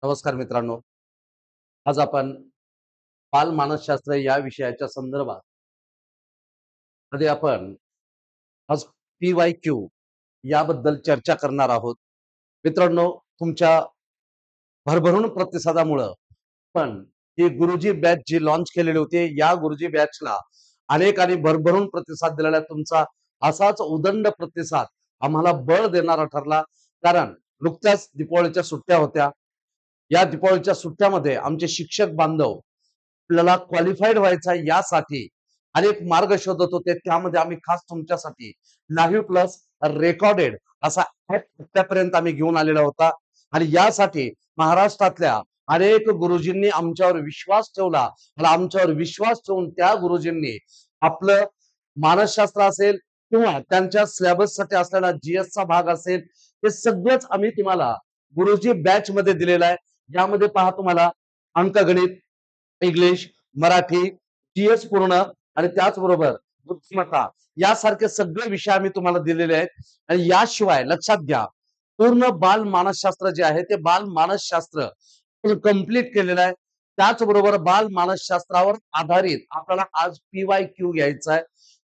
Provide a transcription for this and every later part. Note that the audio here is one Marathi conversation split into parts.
नमस्कार मित्रांनो. आज आपण बालमानसशास्त्र या विषयाच्या संदर्भात मध्ये आपण आज पी-वाय-क्यू याबद्दल चर्चा करणार आहोत. मित्रांनो, तुमच्या भरभरून प्रतिसादामुळं पण ही गुरुजी बॅच जी लॉन्च केलेली होती, या गुरुजी बॅचला अनेकांनी भरभरून प्रतिसाद दिलेला आहे. तुमचा असाच उदंड प्रतिसाद आम्हाला बळ देणारा ठरला. कारण नुकत्याच दीपावलीच्या सुट्ट्या होत्या. या दीपावलीच्या सुट्ट्यामध्ये आमचे शिक्षक बांधव आपल्याला क्वालिफाईड व्हायचा यासाठी अनेक मार्ग शोधत होते. त्यामध्ये आम्ही खास तुमच्यासाठी लाईव्ह प्लस रेकॉर्डेड असा ऍप आतापर्यंत आम्ही घेऊन आलेला होता. आणि यासाठी महाराष्ट्रातल्या अनेक गुरुजींनी आमच्यावर विश्वास ठेवला आणि आमच्यावर विश्वास ठेवून त्या गुरुजींनी आपलं मानसशास्त्र असेल किंवा त्यांच्या सिलेबससाठी असलेला जीएसचा भाग असेल, हे सगळंच आम्ही तुम्हाला गुरुजी बॅच मध्ये दिलेलं आहे. यामध्ये पहा, तुम्हाला अंकगणित, इंग्लिश, मराठी, जीएस पूर्ण आणि त्याचबरोबर बुद्धिमत्ता यासारखे सगळे विषय आम्ही तुम्हाला दिलेले आहेत. आणि याशिवाय लक्षात घ्या, पूर्ण बाल मानसशास्त्र जे आहे ते बाल मानसशास्त्र कंप्लीट केलेलं आहे. त्याचबरोबर बाल मानसशास्त्रावर आधारित आपल्याला आज पी-वाय-क्यू घ्यायचा आहे.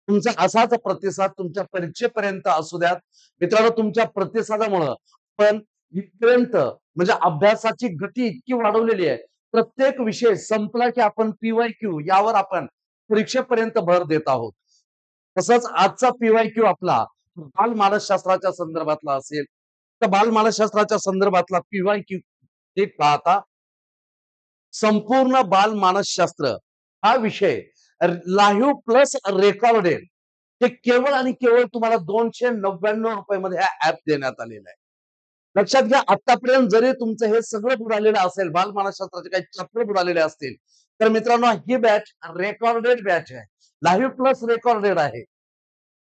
तुमचा असाच प्रतिसाद तुमच्या परीक्षेपर्यंत असू द्यात. मित्रांनो, तुमच्या प्रतिसादामुळं आपण इथपर्यंत म्हणजे अभ्यासाची गती इतकी वाढवलेली आहे. प्रत्येक विषय संपला की आपण पी-वाय-क्यू यावर आपण परीक्षेपर्यंत भर देत आहोत. तसंच आजचा पी-वाय-क्यू आपला बाल मानसशास्त्राच्या संदर्भातला असेल. तर बाल मानसशास्त्राच्या संदर्भातला पी-वाय-क्यू एक पाहता, संपूर्ण बाल मानसशास्त्र हा विषय लाईव्ह प्लस रेकॉर्डेड हे केवळ आणि केवळ तुम्हाला ₹299 मध्ये हा ऍप देण्यात आलेला आहे. लक्षात घ्या, आतापर्यंत जरी तुमचं हे सगळं बुडालेलं असेल, बाल मानसशास्त्राचे काही चॅप्टर बुडालेले असतील, तर मित्रांनो ही बॅच रेकॉर्डेड बॅच आहे. लाईव्ह प्लस रेकॉर्डेड आहे.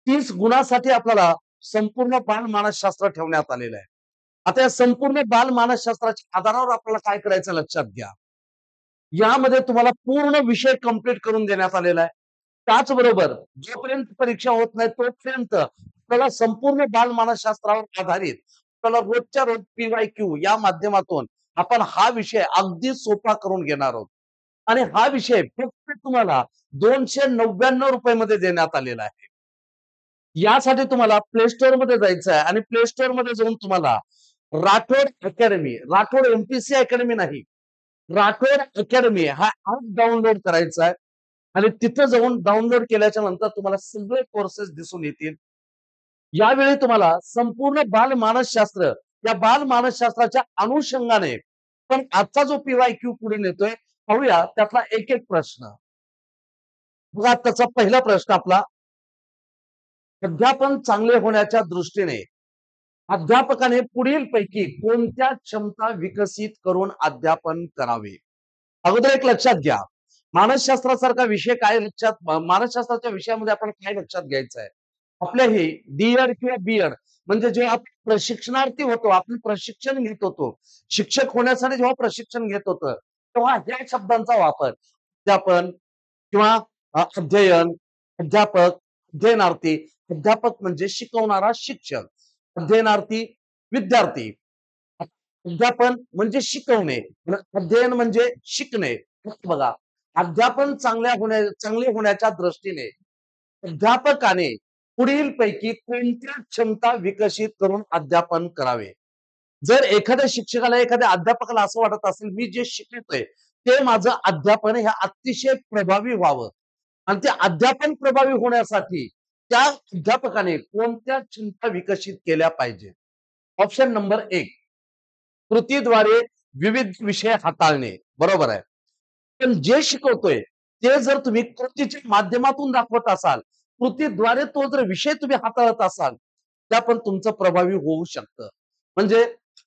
30 गुणासाठी आपल्याला संपूर्ण बाल मानसशास्त्र ठेवण्यात आलेलं आहे. आता या संपूर्ण बाल मानसशास्त्राच्या आधारावर आपल्याला काय करायचं लक्षात घ्या. यामध्ये तुम्हाला पूर्ण विषय कंप्लीट करून देण्यात आलेला आहे. त्याचबरोबर जोपर्यंत परीक्षा होत नाही तोपर्यंत आपल्याला संपूर्ण बाल मानसशास्त्रावर आधारित आपल्याला रोजच्या रोज पी-वाय-क्यू या माध्यमातून आपण हा विषय अगदी सोपा करून घेणार आहोत. आणि हा विषय फक्त तुम्हाला ₹299 मध्ये देण्यात आलेला आहे. यासाठी तुम्हाला प्ले स्टोअर मध्ये जायचं आहे आणि प्ले स्टोअर मध्ये जाऊन तुम्हाला Rathod academy, Rathod MPC academy नाही, राठोड अकॅडमी हा ऍप डाउनलोड करायचा आहे. आणि तिथं जाऊन डाउनलोड केल्याच्या नंतर तुम्हाला सगळे कोर्सेस दिसून येतील. यावेळी तुम्हाला संपूर्ण बाल मानसशास्त्र या बाल मानसशास्त्राच्या अनुषंगाने पण आजचा जो पी-वाय-क्यू पुढे नेतोय, पाहूया त्यातला एक एक प्रश्न. बघा, त्याचा पहिला प्रश्न आपला, अध्यापन चांगले होण्याच्या दृष्टीने अध्यापकाने पुढील पैकी कोणत्या क्षमता विकसित करून अध्यापन करावे. अगोदर एक लक्षात घ्या, मानसशास्त्रासारखा विषय काय लक्षात, मानसशास्त्राच्या विषयामध्ये आपण काय लक्षात घ्यायचं आहे. आपल्या हे डी-एड किंवा बी-एड म्हणजे जे आपण प्रशिक्षणार्थी होतो, आपण प्रशिक्षण घेत होतो, शिक्षक होण्यासाठी जेव्हा प्रशिक्षण घेत होतं, तेव्हा या शब्दांचा वापर अध्यापन किंवा अध्ययन, अध्यापक, अध्ययनार्थी. अध्यापक म्हणजे शिकवणारा शिक्षक, अध्ययनार्थी विद्यार्थी, अध्यापन म्हणजे शिकवणे, अध्ययन म्हणजे शिकणे. बघा, अध्यापन चांगले होण्याच्या दृष्टीने अध्यापकाने पुढील पैकी कोणत्या क्षमता विकसित करून अध्यापन करावे. जर एखाद्या शिक्षकाला, एखाद्या अध्यापकाला असं वाटत असेल, मी जे शिकवतोय ते माझं अध्यापन हे अतिशय प्रभावी व्हावं आणि ते अध्यापन प्रभावी होण्यासाठी त्या अध्यापकाने कोणत्या क्षमता विकसित केल्या पाहिजे. ऑप्शन नंबर 1, कृतीद्वारे विविध विषय हाताळणे. बरोबर आहे. पण जे शिकवतोय ते जर तुम्ही कृतीच्या माध्यमातून दाखवत असाल, कृतीद्वारे तो जर विषय तुम्ही हाताळत असाल, त्या पण तुमचं प्रभावी होऊ शकतं. म्हणजे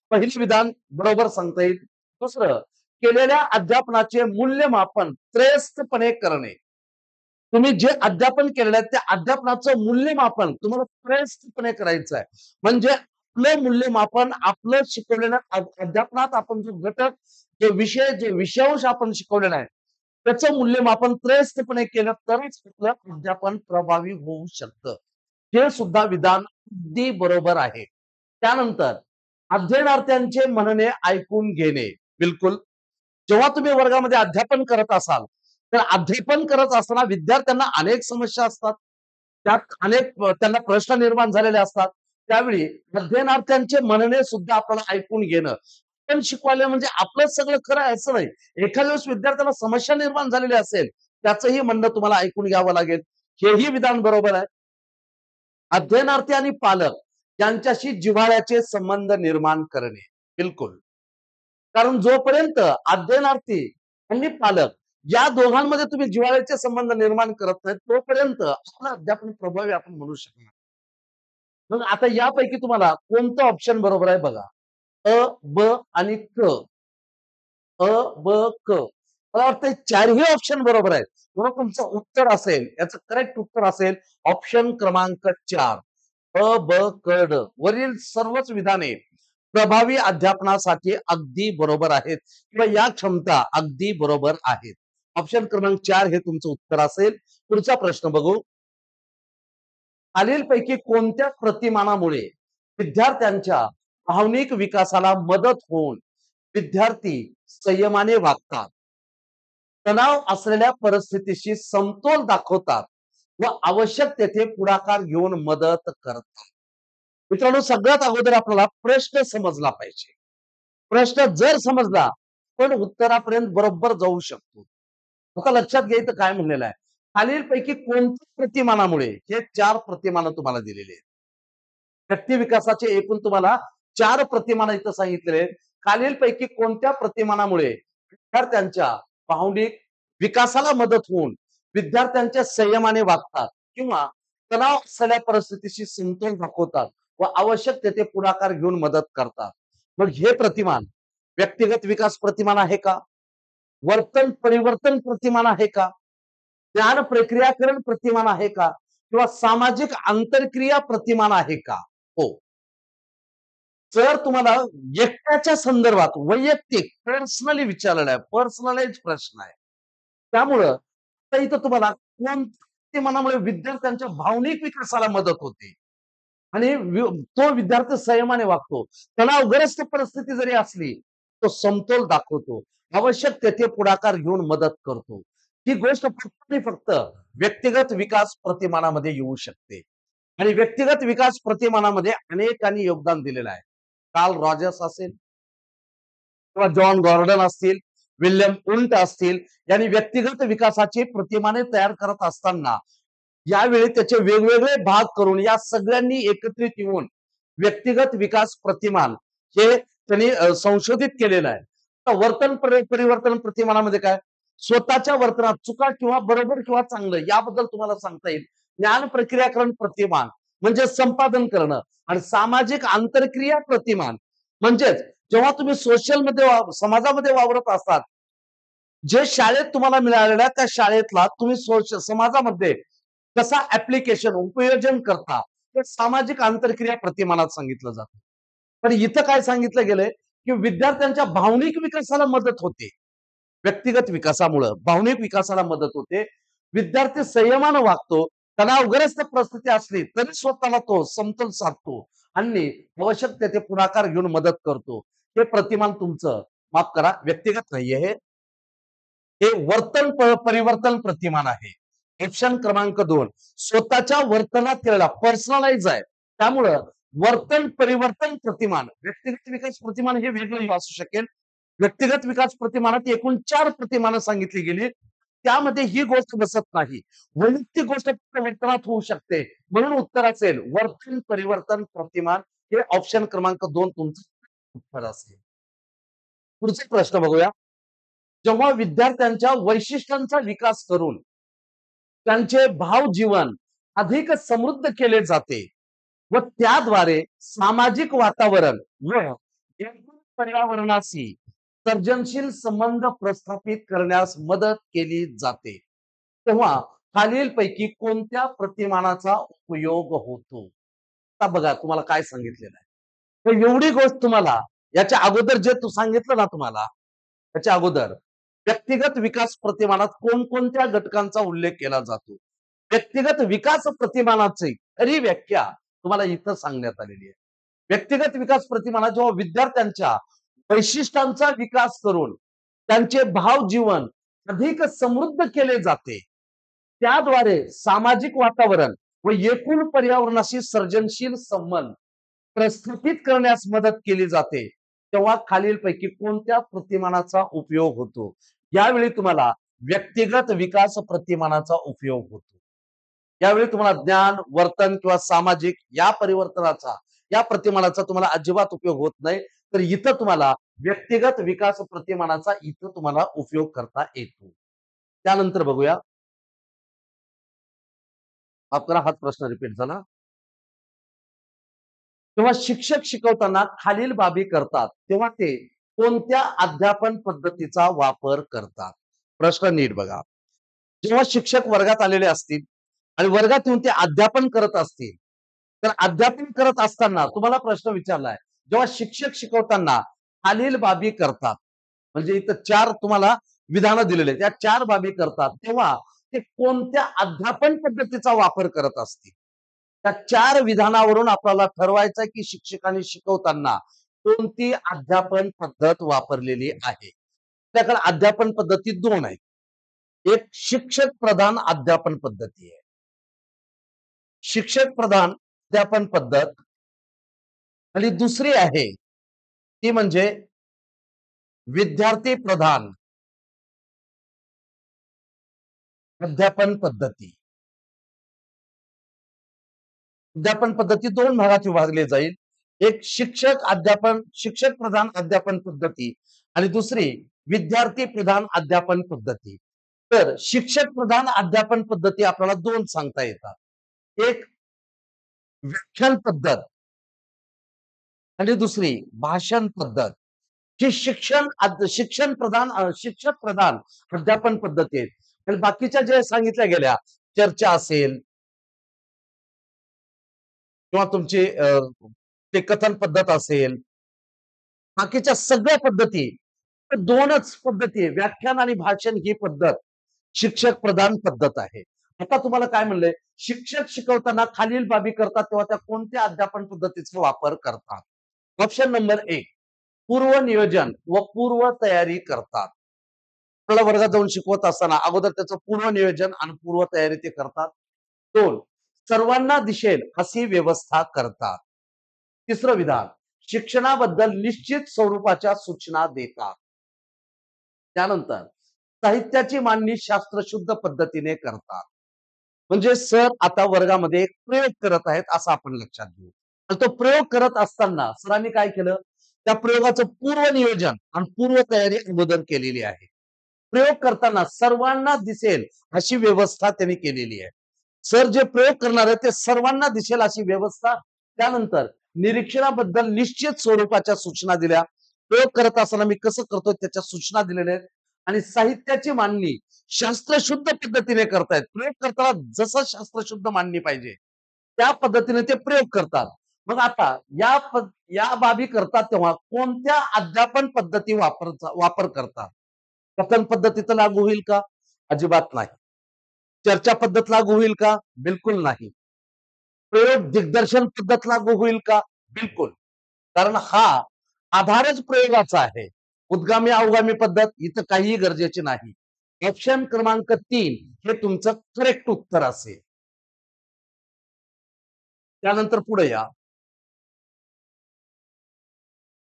पहिलं विधान बरोबर सांगता येईल. दुसरं, केलेल्या अध्यापनाचे मूल्यमापन त्रयस्थपणे करणे. तुम्ही जे अध्यापन केलेलं आहे त्या अध्यापनाचं मूल्यमापन तुम्हाला त्रयस्थपणे करायचं आहे. म्हणजे आपलं मूल्यमापन, आपलं शिकवलेलं अध्यापनात आपण जो घटक, जो विषय, जे विषयांश आपण शिकवलेला आहे त्याचं मूल्यमापन त्रयस्थपणे केलं तरच आपलं अध्यापन प्रभावी होऊ शकतं. हे सुद्धा विधान अगदी बरोबर आहे. त्यानंतर अध्ययनार्थ्यांचे म्हणणे ऐकून घेणे. बिलकुल. जेव्हा तुम्ही वर्गामध्ये अध्यापन करत असाल, तर अध्यापन करत असताना विद्यार्थ्यांना अनेक समस्या असतात. त्यात अनेक त्यांना प्रश्न निर्माण झालेले असतात. त्यावेळी अध्ययनार्थ्यांचे म्हणणे सुद्धा आपल्याला ऐकून घेणं. पण शिकवायला म्हणजे आपलंच सगळं खरं आहे असं नाही. एखाद्या वेळेस विद्यार्थ्याला समस्या निर्माण झालेली असेल, त्याचंही म्हणणं तुम्हाला ऐकून घ्यावं लागेल. हेही विधान बरोबर आहे. अध्ययनार्थी आणि पालक यांच्याशी जिव्हाळ्याचे संबंध निर्माण करणे. बिलकुल. कारण जोपर्यंत अध्ययनार्थी आणि पालक या दोघांमध्ये तुम्ही जिव्हाळ्याचे संबंध निर्माण करत नाही, तोपर्यंत आपलं अध्यापन प्रभावी आपण म्हणू शकणार. मग आता यापैकी तुम्हाला कोणतं ऑप्शन बरोबर आहे बघा. अ, ब आणि क. अ, ब, क. मला वाटतं चारही ऑप्शन बरोबर आहेत. म्हणून तुमचं उत्तर असेल, याचं करेक्ट उत्तर असेल ऑप्शन क्रमांक 4. अ, ब, क, ड. वरील सर्वच विधाने प्रभावी अध्यापनासाठी अगदी बरोबर आहेत किंवा या क्षमता अगदी बरोबर आहेत. ऑप्शन क्रमांक 4 हे तुमचं उत्तर असेल. पुढचा प्रश्न बघू. खालीलपैकी कोणत्या प्रतिमानामुळे विद्यार्थ्यांच्या भावनिक विकासाला मदत होऊन विद्यार्थी संयमाने वागतात, तणाव असलेल्या परिस्थितीशी समतोल दाखवतात व आवश्यक तेथे पुढाकार घेऊन मदत करतात? मित्रांनो, सगळ्यात अगोदर आपल्याला प्रश्न समजला पाहिजे. प्रश्न जर समजला, पण उत्तरापर्यंत बरोबर जाऊ शकतो. आता लक्षात घ्यायचं काय म्हणलेलं आहे. खालीलपैकी कोणत्या प्रतिमानामुळे हे 4 प्रतिमानं तुम्हाला दिलेली आहेत. व्यक्ती विकासाचे एकूण तुम्हाला 4 प्रतिमानं इथं सांगितलेले आहेत. खालीलपैकी कोणत्या प्रतिमानामुळे विद्यार्थ्यांच्या भावनिक विकासाला मदत होऊन विद्यार्थ्यांच्या संयमाने वागतात किंवा तणाव असलेल्या परिस्थितीशी समतोल दाखवतात व आवश्यक तेथे पुढाकार घेऊन मदत करतात. मग हे प्रतिमान व्यक्तिगत विकास प्रतिमान आहे का? वर्तन परिवर्तन प्रतिमान आहे का? ज्ञान प्रक्रियाकरण प्रतिमान आहे का? किंवा सामाजिक आंतरक्रिया प्रतिमान आहे का? हो. जर तुम्हाला एकट्याच्या संदर्भात वैयक्तिक पर्सनली विचारलेला आहे, पर्सनलाइज प्रश्न आहे. त्यामुळं आता इथं तुम्हाला कोणत्या मनामुळे विद्यार्थ्यांच्या भावनिक विकासाला मदत होते आणि तो विद्यार्थी संयमाने वागतो. तणावग्रस्त परिस्थिती जरी असली, तो समतोल दाखवतो. आवश्यक तेथे पुढाकार घेऊन मदत करतो. ही गोष्ट फक्त आणि फक्त व्यक्तिगत विकास प्रतिमानामध्ये येऊ शकते. आणि व्यक्तिगत विकास प्रतिमानामध्ये अनेकांनी योगदान दिलेलं आहे. कार्ल रॉजर्स असेल किंवा जॉन गॉर्डन असतील, विल्यम उंट असतील, यांनी व्यक्तिगत विकासाची प्रतिमाने तयार करत असताना यावेळी त्याचे वेगवेगळे भाग करून या सगळ्यांनी एकत्रित येऊन व्यक्तिगत विकास प्रतिमान हे त्यांनी संशोधित केलेलं आहे. तर वर्तन परिवर्तन प्रतिमानामध्ये काय? स्वतःच्या वर्तनात चुका किंवा बरोबर किंवा चांगलं याबद्दल तुम्हाला सांगता येईल. ज्ञान प्रक्रियाकरण प्रतिमान म्हणजे संपादन करणं आणि सामाजिक आंतरक्रिया प्रतिमान म्हणजेच जेव्हा तुम्ही सोशल मध्ये समाजामध्ये वावरत असतात, जे शाळेत तुम्हाला मिळालेल्या त्या शाळेतला तुम्ही समाजामध्ये कसा ऍप्लिकेशन उपयोजन करता, ते सामाजिक आंतरक्रिया प्रतिमानात सांगितलं जातं. पण इथं काय सांगितलं गेलंय, की विद्यार्थ्यांच्या भावनिक विकासाला मदत होते. व्यक्तिगत विकासामुळं भावनिक विकासाला मदत होते. विद्यार्थी संयमानं वागतो. तणावग्रस्त परिस्थिती असली तरी स्वतःला तो समतोल साधतो आणि आवश्यक तेथे पुढाकार घेऊन मदत करतो. हे प्रतिमान तुमचं, माफ करा, व्यक्तिगत नाहीये हे वर्तन परिवर्तन प्रतिमान आहे. ऑप्शन क्रमांक 2 स्वतःच्या वर्तनात केलेला पर्सनलाइज आहे. त्यामुळं वर्तन परिवर्तन प्रतिमान, व्यक्तिगत विकास प्रतिमान हे वेगळं असू शकेल. व्यक्तिगत विकास प्रतिमानात एकूण 4 प्रतिमानं सांगितली गेली. त्यामध्ये ही गोष्ट बसत नाही. वैयक्तिक गोष्ट फक्त वर्तनात होऊ शकते. म्हणून उत्तर असेल वर्तन परिवर्तन प्रतिमान हे ऑप्शन क्रमांक 2 तुमचं उत्तर असेल. पुढचा प्रश्न बघूया. जेव्हा विद्यार्थ्यांच्या वैशिष्ट्यांचा विकास करून त्यांचे भाव जीवन अधिक समृद्ध केले जाते व त्याद्वारे सामाजिक वातावरण व एकूण पर्यावरणाशी सर्जनशील संबंध प्रस्थापित करण्यास मदत केली जाते, तेव्हा खालीलपैकी कोणत्या प्रतिमानाचा उपयोग होतो? आता बघा तुम्हाला काय सांगितलेलं आहे. तर एवढी गोष्ट तुम्हाला याच्या अगोदर जे तू सांगितलं ना तुम्हाला, त्याच्या अगोदर व्यक्तिगत विकास प्रतिमानात कोणकोणत्या घटकांचा उल्लेख केला जातो? व्यक्तिगत विकास प्रतिमानाची खरी व्याख्या तुम्हाला इथं सांगण्यात आलेली आहे. व्यक्तिगत विकास प्रतिमानात जेव्हा विद्यार्थ्यांच्या वैशिष्ट्यांचा विकास करून त्यांचे भाव जीवन अधिक समृद्ध केले जाते. त्याद्वारे सामाजिक वातावरण व एकूण पर्यावरणाशी सर्जनशील संबंध प्रस्थापित करण्यास मदत केली जाते. तेव्हा खालीलपैकी कोणत्या प्रतिमानाचा उपयोग होतो? यावेळी तुम्हाला व्यक्तिगत विकास प्रतिमानाचा उपयोग होतो. यावेळी तुम्हाला ज्ञान, वर्तन किंवा सामाजिक या प्रतिमानाचा तुम्हाला अजिबात उपयोग होत नाही. तर इथं तुम्हाला व्यक्तिगत विकास प्रतिमानाचा इथं तुम्हाला उपयोग करता येतो. त्यानंतर बघूया. माफ करा, हाच प्रश्न रिपीट झाला. तेव्हा शिक्षक शिकवताना खालील बाबी करतात, तेव्हा ते कोणत्या अध्यापन पद्धतीचा वापर करतात? प्रश्न नीट बघा. जेव्हा शिक्षक वर्गात आलेले असतील आणि वर्गात येऊन ते अध्यापन करत असतील, तर अध्यापन करत असताना तुम्हाला प्रश्न विचारलाय, जेव्हा शिक्षक शिकवताना खालील बाबी करतात, म्हणजे इथं 4 तुम्हाला विधानं दिलेले आहेत. त्या 4 बाबी करतात, तेव्हा ते कोणत्या अध्यापन पद्धतीचा वापर करत असतील? त्या 4 विधानावरून आपल्याला ठरवायचं आहे, की शिक्षकांनी शिकवताना कोणती अध्यापन पद्धत वापरलेली आहे. त्याकडे अध्यापन पद्धती 2 आहेत. एक शिक्षक प्रधान अध्यापन पद्धती आहे. शिक्षक प्रधान अध्यापन पद्धत आणि दुसरी आहे ती म्हणजे विद्यार्थी प्रधान अध्यापन पद्धती. अध्यापन पद्धती 2 भागात विभागली जाईल. एक शिक्षक प्रधान अध्यापन पद्धती आणि दुसरी विद्यार्थी प्रधान अध्यापन पद्धती. तर शिक्षक प्रधान अध्यापन पद्धती आपल्याला 2 सांगता येतात. एक व्याख्यान पद्धत आणि दुसरी भाषण पद्धत. ही शिक्षक प्रधान अध्यापन पद्धती आहेत. आणि बाकीच्या ज्या सांगितल्या गेल्या, चर्चा असेल किंवा तुमची ते कथन पद्धत असेल, बाकीच्या सगळ्या पद्धती, 2च पद्धती आहे. व्याख्यान आणि भाषण ही पद्धत शिक्षक प्रधान पद्धत आहे. आता तुम्हाला काय म्हणलंय? शिक्षक शिकवताना खालील बाबी करतात, तेव्हा त्या कोणत्या अध्यापन पद्धतीचा वापर करतात? ऑप्शन नंबर 1 पूर्व नियोजन व पूर्व तयारी करतात. आपल्याला वर्गात जाऊन शिकवत असताना अगोदर त्याचं पूर्व नियोजन आणि पूर्व तयारी ते करतात. 2 सर्वांना दिसेल अशी व्यवस्था करतात. तिसरं विधान शिक्षणाबद्दल निश्चित स्वरूपाच्या सूचना देतात. त्यानंतर साहित्याची मांडणी शास्त्रशुद्ध पद्धतीने करतात. म्हणजे सर आता वर्गामध्ये एक प्रयोग करत आहेत असं आपण लक्षात घेऊ. आणि तो प्रयोग करत असताना सरांनी काय केलं? त्या प्रयोगाचं पूर्व नियोजन आणि पूर्व तयारी अगोदर केलेली आहे. प्रयोग करताना सर्वांना दिसेल अशी व्यवस्था त्यांनी केलेली आहे. सर जे प्रयोग करणार आहे ते सर्वांना दिसेल अशी व्यवस्था. त्यानंतर निरीक्षणाबद्दल निश्चित स्वरूपाच्या सूचना दिल्या. प्रयोग करत असताना मी कसं करतोय त्याच्या सूचना दिलेल्या आहेत. आणि साहित्याची मांडणी शास्त्रशुद्ध पद्धतीने करतायत. प्रयोग करताना जसं शास्त्रशुद्ध मांडणी पाहिजे त्या पद्धतीने ते प्रयोग करतात. मग आता या बाबी करतात तेव्हा कोणत्या अध्यापन पद्धती वापर करतात? कथन पद्धतीचं लागू होईल का? अजिबात नाही. चर्चा पद्धत लागू होईल का? बिलकुल नाही. प्रयोग दिग्दर्शन पद्धत लागू होईल का? बिलकुल. कारण हा आधारच प्रयोगाचा आहे. उद्गामी अवगामी पद्धत इथं काहीही गरजेची नाही. ऑप्शन क्रमांक 3 हे तुमचं करेक्ट उत्तर असेल. त्यानंतर पुढे या.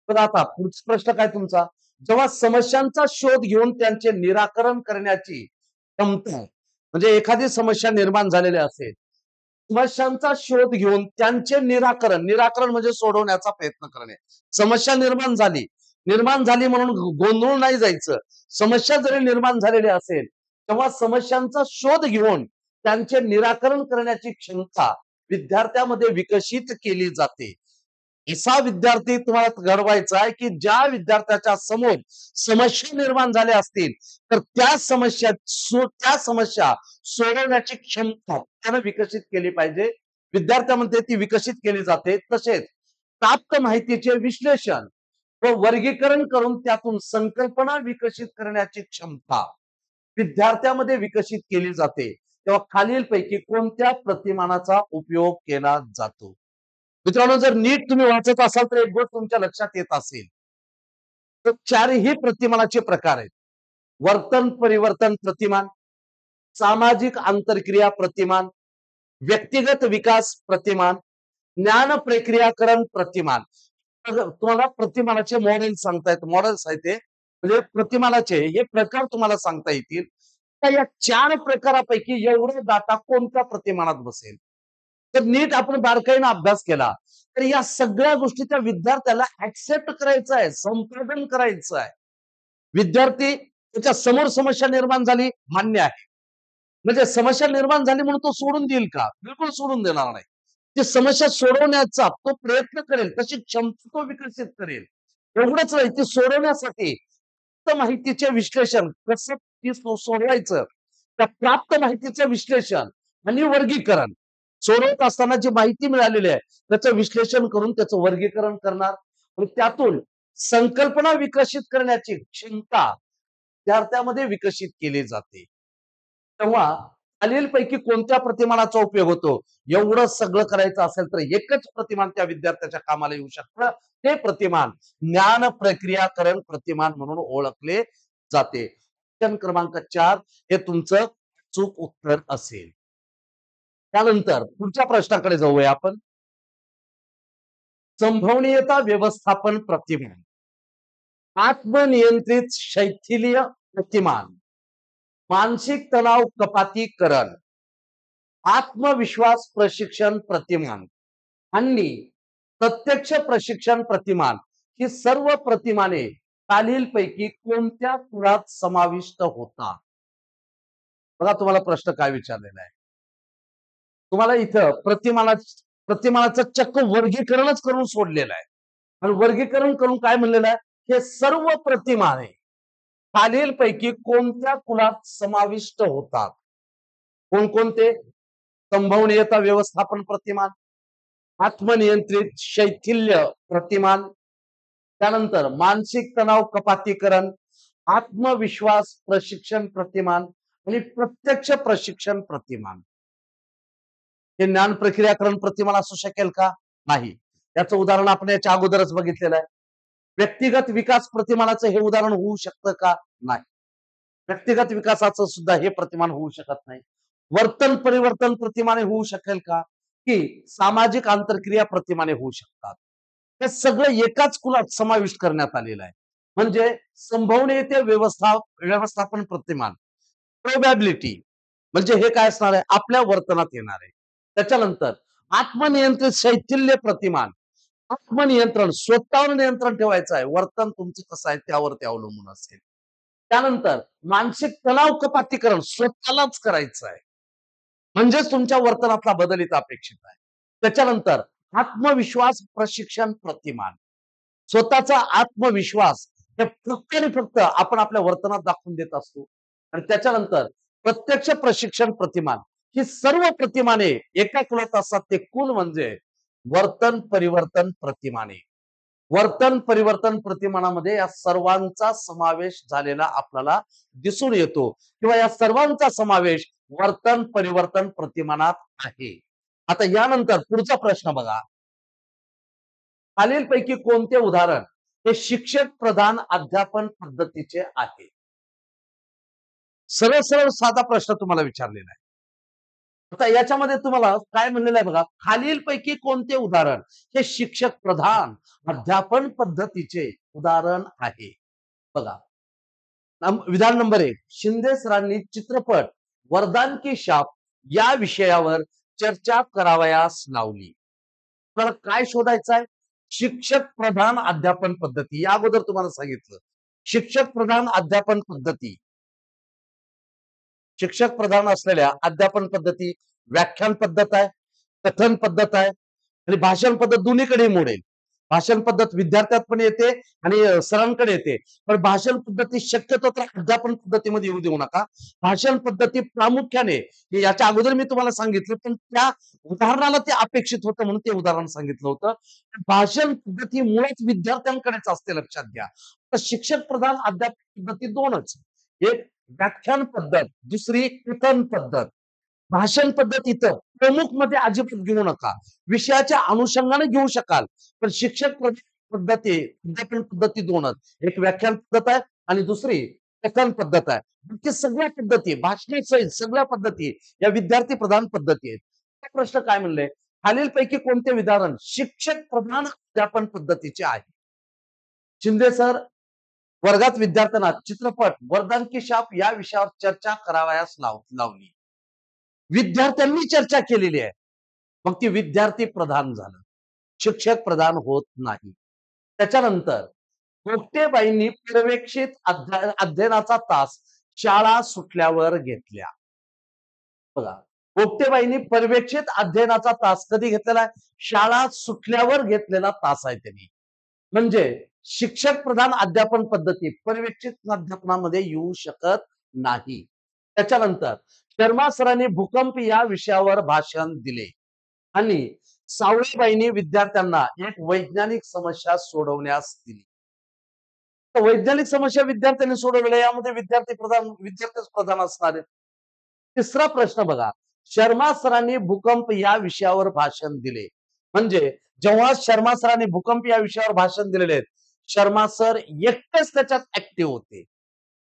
तर आता पुढचा प्रश्न काय तुमचा? जेव्हा समस्यांचा शोध घेऊन त्यांचे निराकरण करण्याची क्षमता, म्हणजे एखादी समस्या निर्माण झालेली असेल, समस्यांचा शोध घेऊन त्यांचे निराकरण म्हणजे सोडवण्याचा प्रयत्न करणे. समस्या निर्माण झाली म्हणून गोंधळून नाही जायचं. समस्या जरी निर्माण झालेली असेल, तेव्हा समस्यांचा शोध घेऊन त्यांचे निराकरण करण्याची क्षमता विद्यार्थ्यामध्ये विकसित केली जाते. असा विद्यार्थी तुम्हाला घडवायचा आहे, की ज्या विद्यार्थ्याच्या समोर समस्या निर्माण झाल्या असतील, तर त्या समस्या सोडवण्याची क्षमता त्यानं विकसित केली पाहिजे. विद्यार्थ्यामध्ये ती विकसित केली जाते. तसेच प्राप्त माहितीचे विश्लेषण व वर्गीकरण करून त्यातून संकल्पना विकसित करण्याची क्षमता विद्यार्थ्यामध्ये विकसित केली जाते. तेव्हा खालीलपैकी कोणत्या प्रतिमानाचा उपयोग केला जातो? मित्रांनो, जर नीट तुम्ही वाचत असाल तर एक गोष्ट तुमच्या लक्षात येत असेल. तर चारही प्रतिमानाचे प्रकार आहेत. वर्तन परिवर्तन प्रतिमान, सामाजिक आंतरक्रिया प्रतिमान, व्यक्तिगत विकास प्रतिमान, ज्ञान प्रक्रियाकरण प्रतिमान. तुम्हाला प्रतिमानाचे मॉडेल सांगतायत, मॉडेल्स आहेत ते, म्हणजे प्रतिमानाचे हे प्रकार तुम्हाला सांगता येतील. तर या चार प्रकारापैकी एवढा डाटा कोणत्या प्रतिमानात बसेल? तर नीट आपण बारकाईने अभ्यास केला तर या सगळ्या गोष्टी त्या विद्यार्थ्याला ऍक्सेप्ट करायचं आहे, संपादन करायचं आहे. विद्यार्थी त्याच्या समोर समस्या निर्माण झाली, मान्य आहे. म्हणजे समस्या निर्माण झाली म्हणून तो सोडून देईल का? बिलकुल सोडून देणार नाही. ती समस्या सोडवण्याचा तो प्रयत्न करेल, तशी क्षमता तो विकसित करेल. एवढंच नाही, ती सोडवण्यासाठी प्राप्त माहितीचे विश्लेषण कसं ती सोडवायचं, त्या प्राप्त माहितीचं विश्लेषण आणि वर्गीकरण. सोडवत असताना जी माहिती मिळालेली आहे त्याचं विश्लेषण करून त्याचं वर्गीकरण करणार आणि त्यातून संकल्पना विकसित करण्याची क्षमता विद्यार्थ्यामध्ये विकसित केली जाते. तेव्हा खालीलपैकी कोणत्या प्रतिमानाचा उपयोग होतो? एवढं सगळं करायचं असेल तर एकच प्रतिमान त्या विद्यार्थ्याच्या कामाला येऊ शकतं. ते प्रतिमान ज्ञान प्रक्रियाकरण प्रतिमान म्हणून ओळखले जाते. ऑप्शन क्रमांक 4 हे तुमचं चूक उत्तर असेल. त्यानंतर पुढच्या प्रश्नाकडे जाऊया आपण. संभवनीयता व्यवस्थापन प्रतिमान, आत्मनियंत्रित शैथिल्य प्रतिमान, मानसिक तणाव कपातीकरण, आत्मविश्वास प्रशिक्षण प्रतिमान आणि प्रत्यक्ष प्रशिक्षण प्रतिमान ही सर्व प्रतिमाने खालीलपैकी कोणत्या कुळात समाविष्ट होतात? बघा तुम्हाला प्रश्न काय विचारलेला आहे. तुम्हाला इथं प्रतिमानाचं चक्क वर्गीकरणच करून सोडलेलं आहे आणि वर्गीकरण करून काय म्हणलेलं आहे, हे सर्व प्रतिमाने खालीलपैकी कोणत्या कुलात समाविष्ट होतात? कोणकोणते? संभवनीयता व्यवस्थापन प्रतिमान, आत्मनियंत्रित शैथिल्य प्रतिमान, त्यानंतर मानसिक तणाव कपातीकरण, आत्मविश्वास प्रशिक्षण प्रतिमान आणि प्रत्यक्ष प्रशिक्षण प्रतिमान. हे ज्ञान प्रक्रियाकरण प्रतिमान असू शकेल का? नाही. याचं उदाहरण आपण याच्या अगोदरच बघितलेलं आहे. व्यक्तिगत विकास प्रतिमानाचं हे उदाहरण होऊ शकतं का? नाही. व्यक्तिगत विकासाचं सुद्धा हे प्रतिमान होऊ शकत नाही. वर्तन परिवर्तन प्रतिमाने होऊ शकेल का? की सामाजिक आंतरक्रिया प्रतिमाने होऊ शकतात. हे सगळं एकाच कुलात समाविष्ट करण्यात आलेलं आहे. म्हणजे संभवनीयते व्यवस्थापन प्रतिमान, प्रोबॅबिलिटी म्हणजे हे काय असणार आहे, आपल्या वर्तनात येणार आहे. त्याच्यानंतर आत्मनियंत्रित शैथिल्य प्रतिमान, आत्मनियंत्रण, स्वतःवर नियंत्रण ठेवायचं आहे. वर्तन तुमचं कसं आहे त्यावर ते अवलंबून असेल. त्यानंतर मानसिक तणाव कपातीकरण स्वतःलाच करायचं आहे. म्हणजेच तुमच्या वर्तनातला बदल इथं अपेक्षित आहे. त्याच्यानंतर आत्मविश्वास प्रशिक्षण प्रतिमान, स्वतःचा आत्मविश्वास हे फक्त आणि फक्त आपण आपल्या वर्तनात दाखवून देत असतो. आणि त्याच्यानंतर प्रत्यक्ष प्रशिक्षण प्रतिमान, ही सर्व प्रतिमाने एका कुलात असतात. ते कुल म्हणजे वर्तन परिवर्तन प्रतिमाने. वर्तन परिवर्तन प्रतिमानामध्ये या सर्वांचा समावेश झालेला आपल्याला दिसून येतो किंवा या सर्वांचा समावेश वर्तन परिवर्तन प्रतिमानात आहे. आता यानंतर पुढचा प्रश्न बघा. खालीलपैकी कोणते उदाहरण हे शिक्षक प्रधान अध्यापन पद्धतीचे आहे? सरळ सरळ साधा प्रश्न तुम्हाला विचारलेला आहे. आता याच्यामध्ये तुम्हाला काय म्हणलेलं आहे बघा, खालीलपैकी कोणते उदाहरण हे शिक्षक प्रधान अध्यापन पद्धतीचे उदाहरण आहे? बघा, विधान नंबर 1, शिंदे सरांनी चित्रपट वरदान की शाप या विषयावर चर्चा करावयास लावली. तुम्हाला काय शोधायचं आहे? शिक्षक प्रधान अध्यापन पद्धती. या अगोदर तुम्हाला सांगितलं शिक्षक प्रधान अध्यापन पद्धती, शिक्षक प्रधान असलेल्या अध्यापन पद्धती, व्याख्यान पद्धत आहे, कथन पद्धत आहे आणि भाषण पद्धत दोन्हीकडे मोडेल. भाषण पद्धत विद्यार्थ्यात पण येते आणि सरांकडे येते. पण भाषण पद्धती शक्यतो तर अध्यापन पद्धतीमध्ये येऊ देऊ नका. भाषण पद्धती प्रामुख्याने याच्या अगोदर मी तुम्हाला सांगितलं, पण त्या उदाहरणाला ते अपेक्षित होतं म्हणून ते उदाहरण सांगितलं होतं. भाषण पद्धती मुळात विद्यार्थ्यांकडेच असते, लक्षात घ्या. तर शिक्षक प्रधान अध्यापन पद्धती दोनच, एक व्याख्यान पद्धत, दुसरी कथन पद्धत. भाषण पद्धत इथं प्रमुख मध्ये अजिबात घेऊ नका, विषयाच्या अनुषंगाने घेऊ शकाल, पण शिक्षक पद्धती अध्यापन पद्धती दोनच, एक व्याख्यान पद्धत आहे आणि दुसरी कथन पद्धत आहे. बाकी सगळ्या पद्धती भाषणासहित सगळ्या पद्धती या विद्यार्थी प्रधान पद्धती आहेत. हा प्रश्न काय म्हणले, खालीलपैकी कोणते विधान शिक्षक प्रधान अध्यापन पद्धतीचे आहे? शिंदे सर वर्गात विद्यार्थ्यांना चित्रपट वरदान की शाप या विषयावर चर्चा करावयास लावली. विद्यार्थ्यांनी चर्चा केलेली आहे, मग ती विद्यार्थी प्रधान झालं, शिक्षक प्रधान होत नाही. त्याच्यानंतर गोगटेबाईंनी पर्यवेक्षित अध्ययनाचा तास शाळा सुटल्यावर घेतल्या. बघा, गोगटेबाईंनी पर्यवेक्षित अध्ययनाचा तास कधी घेतलेला आहे? शाळा सुटल्यावर घेतलेला तास आहे त्यांनी. म्हणजे शिक्षक प्रधान अध्यापन पद्धती पर्यवेक्षित अध्यापनामध्ये येऊ शकत नाही. त्याच्यानंतर शर्मा सरांनी भूकंप या विषयावर भाषण दिले आणि सावळेबाईंनी विद्यार्थ्यांना एक वैज्ञानिक समस्या सोडवण्यास दिली. तर वैज्ञानिक समस्या विद्यार्थ्यांनी सोडवल्या, यामध्ये विद्यार्थीच प्रधान असणार आहेत. तिसरा प्रश्न बघा, शर्मा सरांनी भूकंप या विषयावर भाषण दिले. म्हणजे जेव्हा शर्मा सरांनी भूकंप या विषयावर भाषण दिलेले आहेत, शर्मा सर एकटेच त्याच्यात ऍक्टिव्ह होते.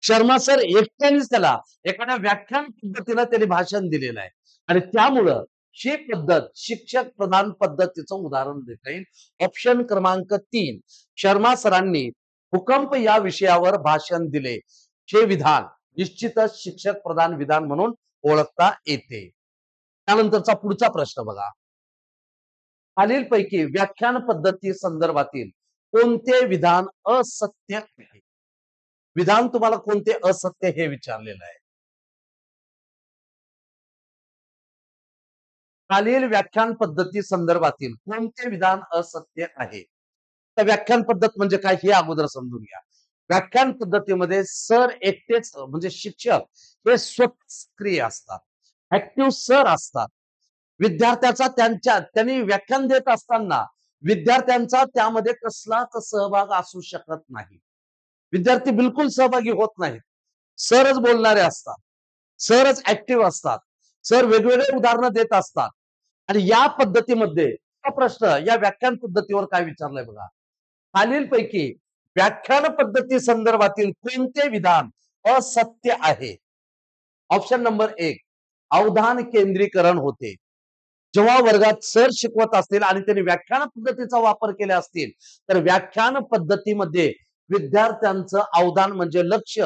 शर्मा सर एकट्यानेच त्याला एखाद्या व्याख्यान पद्धतीनं त्यांनी भाषण दिलेलं आहे आणि त्यामुळं ही पद्धत शिक्षक प्रधान पद्धतीचं उदाहरण देता येईल. ऑप्शन क्रमांक 3, शर्मा सरांनी भूकंप या विषयावर भाषण दिले, हे विधान निश्चितच शिक्षक प्रधान विधान म्हणून ओळखता येते. त्यानंतरचा पुढचा प्रश्न बघा, खालीलपैकी व्याख्यान पद्धती संदर्भातील कोणते विधान असत्य आहे? विधान तुम्हाला कोणते असत्य हे विचारलेलं आहे. खालील व्याख्यान पद्धती संदर्भातील कोणते विधान असत्य आहे? तर व्याख्यान पद्धत म्हणजे काय हे अगोदर समजून घ्या. व्याख्यान पद्धतीमध्ये सर एकटेच म्हणजे शिक्षक हे स्वतः सक्रिय असतात, ऍक्टिव्ह सर असतात. विद्यार्थ्याचा त्यांनी व्याख्यान देत असताना विद्यार्थ्यांचा त्यामध्ये कसलाच सहभाग असू शकत नाही. विद्यार्थी बिलकुल सहभागी होत नाहीत. सरच बोलणारे असतात, सरच ऍक्टिव्ह असतात, सर वेगवेगळे उदाहरणं देत असतात. आणि या पद्धतीमध्ये हा प्रश्न या व्याख्यान पद्धतीवर काय विचारलंय बघा, खालीलपैकी व्याख्यान पद्धती संदर्भातील कोणते विधान असत्य आहे? ऑप्शन नंबर 1, अवधान केंद्रीकरण होते. जेव्हा वर्गात सर शिकवत असतील आणि त्यांनी व्याख्यान पद्धतीचा वापर केला असतील, तर व्याख्यान पद्धतीमध्ये विद्यार्थ्यांचं अवधान म्हणजे लक्ष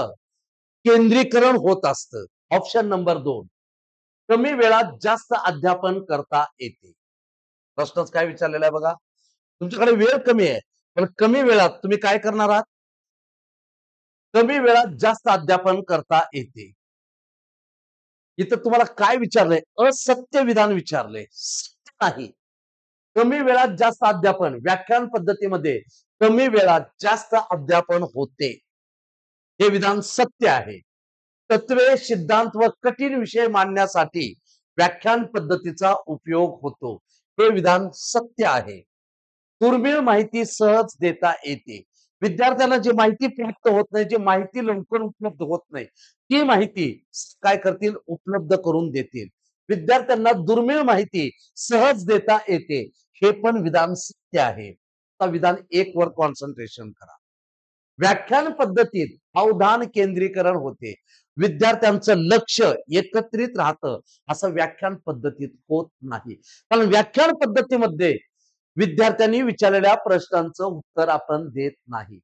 केंद्रीकरण होत असतं. ऑप्शन नंबर 2, कमी वेळात जास्त अध्यापन करता येते. प्रश्नच काय विचारलेला आहे बघा, तुमच्याकडे वेळ कमी आहे, पण कमी वेळात तुम्ही काय करणार आहात? कमी वेळात जास्त अध्यापन करता येते. इथं तुम्हाला काय विचारलंय? असत्य विधान विचारलंय, सत्य नाही. कमी वेळात जास्त अध्यापन, व्याख्यान पद्धतीमध्ये कमी वेळात जास्त अध्यापन होते, हे विधान सत्य आहे. तत्वे, सिद्धांत व कठीण विषय मांडण्यासाठी व्याख्यान पद्धतीचा उपयोग होतो, हे विधान सत्य आहे. दुर्मिळ माहिती सहज देता येते. विद्यार्थ्यांना जी माहिती प्राप्त होत नाही, जी माहिती लवकर उपलब्ध होत नाही, ती माहिती काय करतील? उपलब्ध करून देतील. विद्यार्थ्यांना दुर्मिळ माहिती सहज देता येते, हे पण विधान सत्य आहे. आता विधान 1 वर कॉन्सन्ट्रेशन करा. व्याख्यान पद्धतीत अवधान केंद्रीकरण होते, विद्यार्थ्यांचं लक्ष एकत्रित राहतं, असं व्याख्यान पद्धतीत होत नाही. कारण व्याख्यान पद्धतीमध्ये विद्यार्थ्यांनी विचारलेल्या प्रश्नांचं उत्तर आपण देत नाही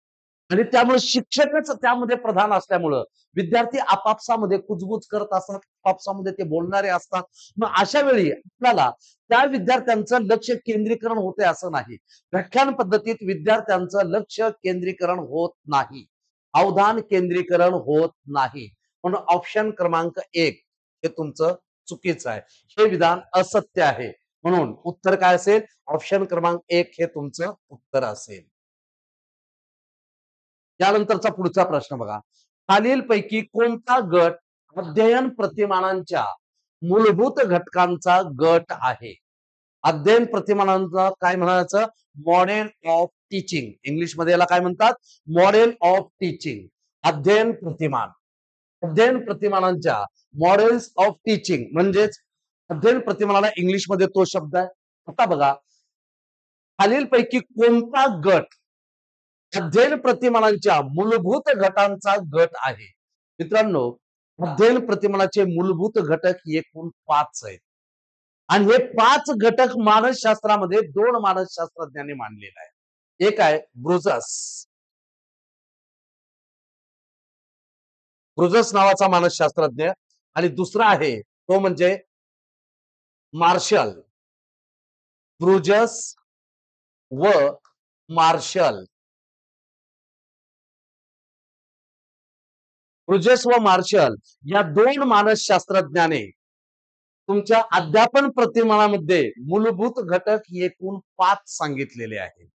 आणि त्यामुळे शिक्षकच त्यामध्ये प्रधान असल्यामुळं विद्यार्थी आपापसामध्ये कुजबूज करत असतात, आपापसामध्ये ते बोलणारे असतात. मग अशा वेळी आपल्याला त्या विद्यार्थ्यांचं लक्ष केंद्रीकरण होते असं नाही. व्याख्यान पद्धतीत विद्यार्थ्यांचं लक्ष केंद्रीकरण होत नाही, अवधान केंद्रीकरण होत नाही. म्हणून ऑप्शन क्रमांक 1 हे तुमचं चुकीचं आहे, हे विधान असत्य आहे. म्हणून उत्तर काय असेल? ऑप्शन क्रमांक 1 हे तुमचं उत्तर असेल. त्यानंतरचा पुढचा प्रश्न बघा, खालीलपैकी कोणता गट अध्ययन प्रतिमानांच्या मूलभूत घटकांचा गट आहे? अध्ययन प्रतिमानांचा काय म्हणायचं? Model of teaching. इंग्लिश मध्ये याला काय म्हणतात? Model of teaching. अध्ययन प्रतिमान. अध्ययन प्रतिमानांच्या मॉडेल्स ऑफ टीचिंग म्हणजेच अध्ययन प्रतिमानाला इंग्लिश मध्ये तो शब्द आहे. आता बघा, खालीलपैकी कोणता गट अध्ययन प्रतिमानांच्या मूलभूत घटांचा गट आहे. मित्रांनो, अध्ययन प्रतिमानाचे मूलभूत घटक एकूण 5 आहेत आणि हे 5 घटक मानसशास्त्रामध्ये 2 मानसशास्त्रज्ञांनी मांडलेला आहे. एक आहे ब्रुजस नावाचा मानसशास्त्रज्ञ आणि दुसरा आहे तो म्हणजे मार्शल. ब्रुजस व मार्शल. ब्रुजेस व मार्शल या 2 मानसशास्त्रज्ञाने तुमच्या अध्यापन प्रतिमानामध्ये मूलभूत घटक एकूण 5 सांगितलेले आहेत.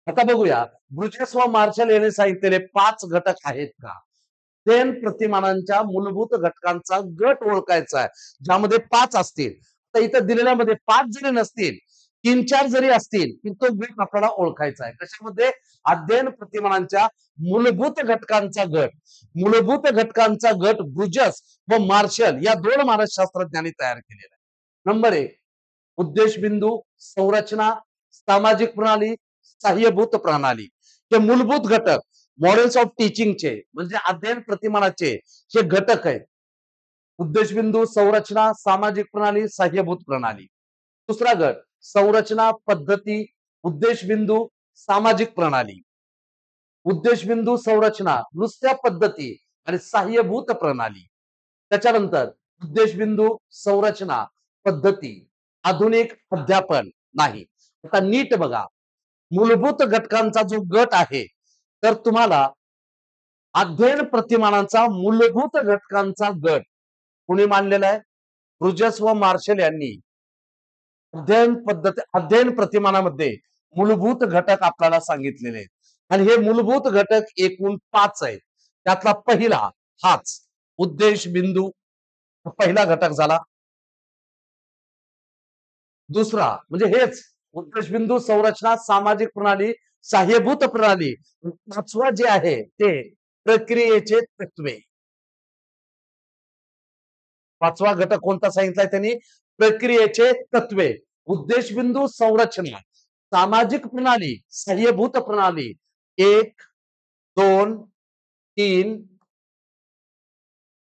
आता बघूया ब्रुजेस व मार्शल यांनी सांगितलेले 5 घटक आहेत का? अध्ययन प्रतिमानांच्या मूलभूत घटकांचा गट ओळखायचा आहे, ज्यामध्ये 5 असतील. तर इथं दिलेल्यामध्ये 5 जरी नसतील, 3-4 जरी असतील, तर तो गट आपल्याला ओळखायचा आहे. कशामध्ये? अध्ययन प्रतिमानांच्या मूलभूत घटकांचा गट. मूलभूत घटकांचा गट ब्रुजस व मार्शल या 2 मानसशास्त्रज्ञांनी तयार केलेला आहे. नंबर 1 उद्देशबिंदू, संरचना, सामाजिक प्रणाली, सहाय्यभूत प्रणाली. हे मूलभूत घटक मॉडेल्स ऑफ टीचिंगचे म्हणजे अध्ययन प्रतिमानाचे हे घटक आहेत. उद्देशबिंदू, संरचना, सामाजिक प्रणाली, सहाय्यभूत प्रणाली. दुसरा गट संरचना, पद्धती, उद्देशबिंदू, सामाजिक प्रणाली. उद्देशबिंदू, संरचना, नुसत्या पद्धती आणि सहाय्यभूत प्रणाली. त्याच्यानंतर उद्देशबिंदू, संरचना, पद्धती, आधुनिक अध्यापन नाही. आता नीट बघा, मूलभूत घटकांचा जो गट आहे तर तुम्हाला अध्ययन प्रतिमानांचा मूलभूत घटकांचा गट कोणी मांडलेला आहे? ब्रुजस व मार्शल यांनी अध्ययन प्रतिमानामध्ये मूलभूत घटक आपल्याला सांगितलेले आहेत आणि हे मूलभूत घटक एकूण 5 आहेत. त्यातला पहिला हाच उद्देश बिंदू, पहिला घटक झाला. दुसरा म्हणजे हेच उद्देशबिंदू, संरचना, सामाजिक प्रणाली, सहाय्यभूत प्रणाली. 5वा जे आहे ते प्रक्रियेचे तत्वे. 5वा घटक कोणता सांगितलाय त्यांनी? प्रक्रियेचे तत्वे. उद्देशबिंदू, संरचना, सामाजिक प्रणाली, सहाय्यभूत प्रणाली. 1, 2, 3,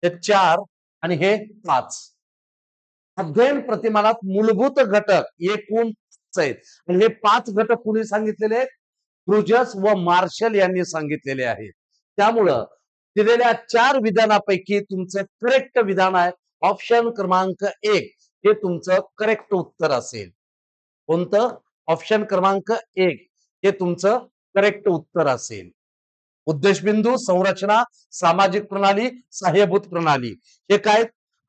हे 4 आणि हे 5. अध्ययन प्रतिमानात मूलभूत घटक एकूण 5 आहेत आणि हे 5 घटक कोणी सांगितलेले आहेत? ब्रुजस व मार्शल यांनी सांगितलेले आहेत. त्यामुळं दिलेल्या 4 विधानापैकी तुमचं करेक्ट विधान आहे ऑप्शन क्रमांक 1. हे तुमचं करेक्ट उत्तर असेल. कोणतं? ऑप्शन क्रमांक 1 हे तुमचं करेक्ट उत्तर असेल. उद्देशबिंदू, संरचना, सामाजिक प्रणाली, सहाय्यभूत प्रणाली हे काय?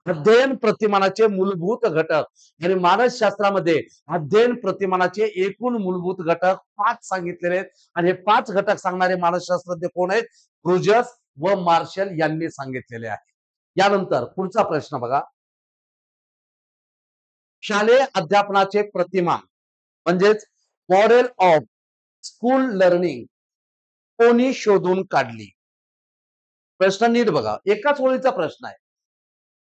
अध्ययन प्रतिमानाचे मूलभूत घटक. आणि मानसशास्त्रामध्ये अध्ययन प्रतिमानाचे एकूण मूलभूत घटक 5 सांगितलेले आहेत आणि हे 5 घटक सांगणारे मानसशास्त्रज्ञ कोण आहेत? ब्रुजस व मार्शल यांनी सांगितलेले आहे. यानंतर पुढचा प्रश्न बघा. शालेय अध्यापनाचे प्रतिमान म्हणजेच मॉडेल ऑफ स्कूल लर्निंग कोणी शोधून काढली? प्रश्न नीट बघा, एकाच ओळीचा प्रश्न आहे.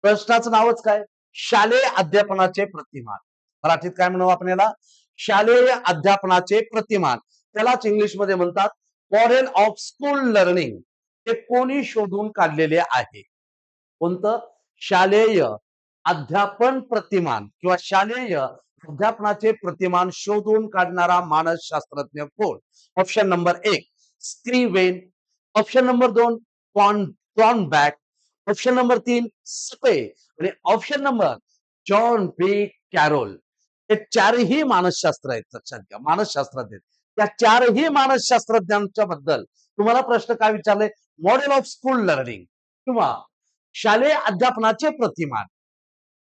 प्रश्नाचं नावच काय? शालेय अध्यापनाचे प्रतिमान. मराठीत काय म्हणू आपण याला? शालेय अध्यापनाचे प्रतिमान. त्यालाच इंग्लिश मध्ये म्हणतात मॉडेल ऑफ स्कूल लर्निंग. ते कोणी शोधून काढलेले आहे? कोणतं? शालेय अध्यापन प्रतिमान किंवा शालेय अध्यापनाचे प्रतिमान शोधून काढणारा मानसशास्त्रज्ञ कोण? Option number 1 Scriven. Option number 2 Cronbach. Option number 3 स्पे आणि option number John B Carroll. हे 4ही मानसशास्त्र आहेत. लक्षात घ्या, मानसशास्त्रज्ञ. त्या 4ही मानसशास्त्रज्ञांच्या बद्दल तुम्हाला प्रश्न काय विचारले? मॉडेल ऑफ स्कूल लर्निंग किंवा शालेय अध्यापनाचे प्रतिमान.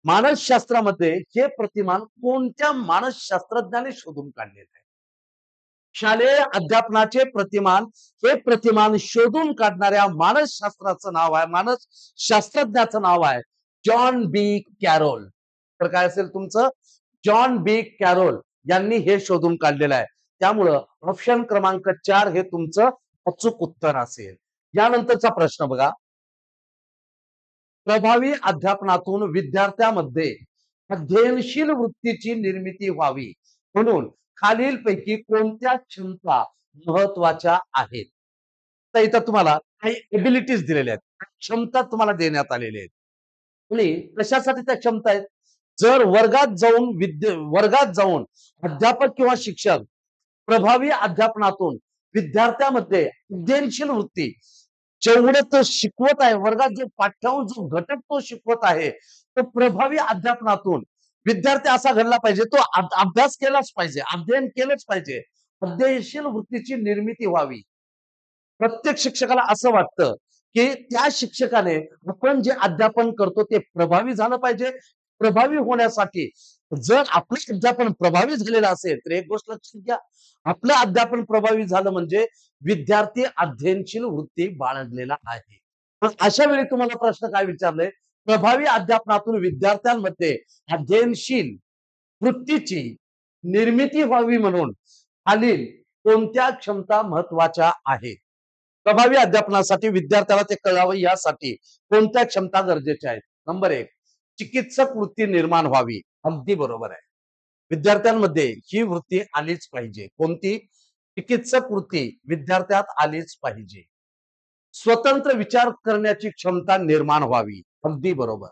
मानसशास्त्रामध्ये हे प्रतिमान कोणत्या मानसशास्त्रज्ञाने शोधून काढलेले आहे? शालेय अध्यापनाचे प्रतिमान हे प्रतिमान शोधून काढणाऱ्या मानसशास्त्राचं नाव आहे, मानसशास्त्रज्ञाचं नाव आहे जॉन बी कॅरोल. तर काय असेल तुमचं? जॉन बी कॅरोल यांनी हे शोधून काढलेलं आहे. त्यामुळं ऑप्शन क्रमांक 4 हे तुमचं अचूक उत्तर असेल. यानंतरचा प्रश्न बघा. प्रभावी अध्यापनातून विद्यार्थ्यांमध्ये अध्ययनशील वृत्तीची निर्मिती व्हावी म्हणून खालीलपैकी कोणत्या क्षमता महत्वाच्या आहेत. तर इथं तुम्हाला काही एबिलिटीज दिलेल्या आहेत. क्षमता तुम्हाला देण्यात आलेल्या आहेत. आणि कशासाठी त्या क्षमता आहेत? जर वर्गात जाऊन अध्यापक किंवा शिक्षक प्रभावी अध्यापनातून विद्यार्थ्यामध्ये अध्ययनशील वृत्ती जेवढं तो शिकवत आहे, वर्गात जो पाठ्यांश जो घटक तो शिकवत आहे, तो प्रभावी अध्यापनातून विद्यार्थी असा घडला पाहिजे, तो अभ्यास केलाच पाहिजे, अध्ययन केलंच पाहिजे. अध्ययनशील वृत्तीची निर्मिती व्हावी. प्रत्येक शिक्षकाला असं वाटतं, की त्या शिक्षकाने आपण जे अध्यापन करतो ते प्रभावी झालं पाहिजे. प्रभावी होण्यासाठी जर आपलं अध्यापन प्रभावी झालेलं असेल, तर एक गोष्ट लक्षात घ्या, आपलं अध्यापन प्रभावी झालं म्हणजे विद्यार्थी अध्ययनशील वृत्ती बाळगलेला आहे. मग अशा वेळी तुम्हाला प्रश्न काय विचारले? प्रभावी अध्यापनातून विद्यार्थ्यांमध्ये अध्ययनशील वृत्तीची निर्मिती व्हावी म्हणून खालील कोणत्या क्षमता महत्वाच्या आहेत? प्रभावी अध्यापनासाठी विद्यार्थ्याला ते कळावं यासाठी कोणत्या क्षमता गरजेच्या आहेत? नंबर 1, चिकित्सक वृत्ती निर्माण व्हावी. अगदी बरोबर आहे. विद्यार्थ्यांमध्ये ही वृत्ती आलीच पाहिजे. कोणती? चिकित्सक वृत्ती विद्यार्थ्यात आलीच पाहिजे. स्वतंत्र विचार करण्याची क्षमता निर्माण व्हावी. अगदी बरोबर.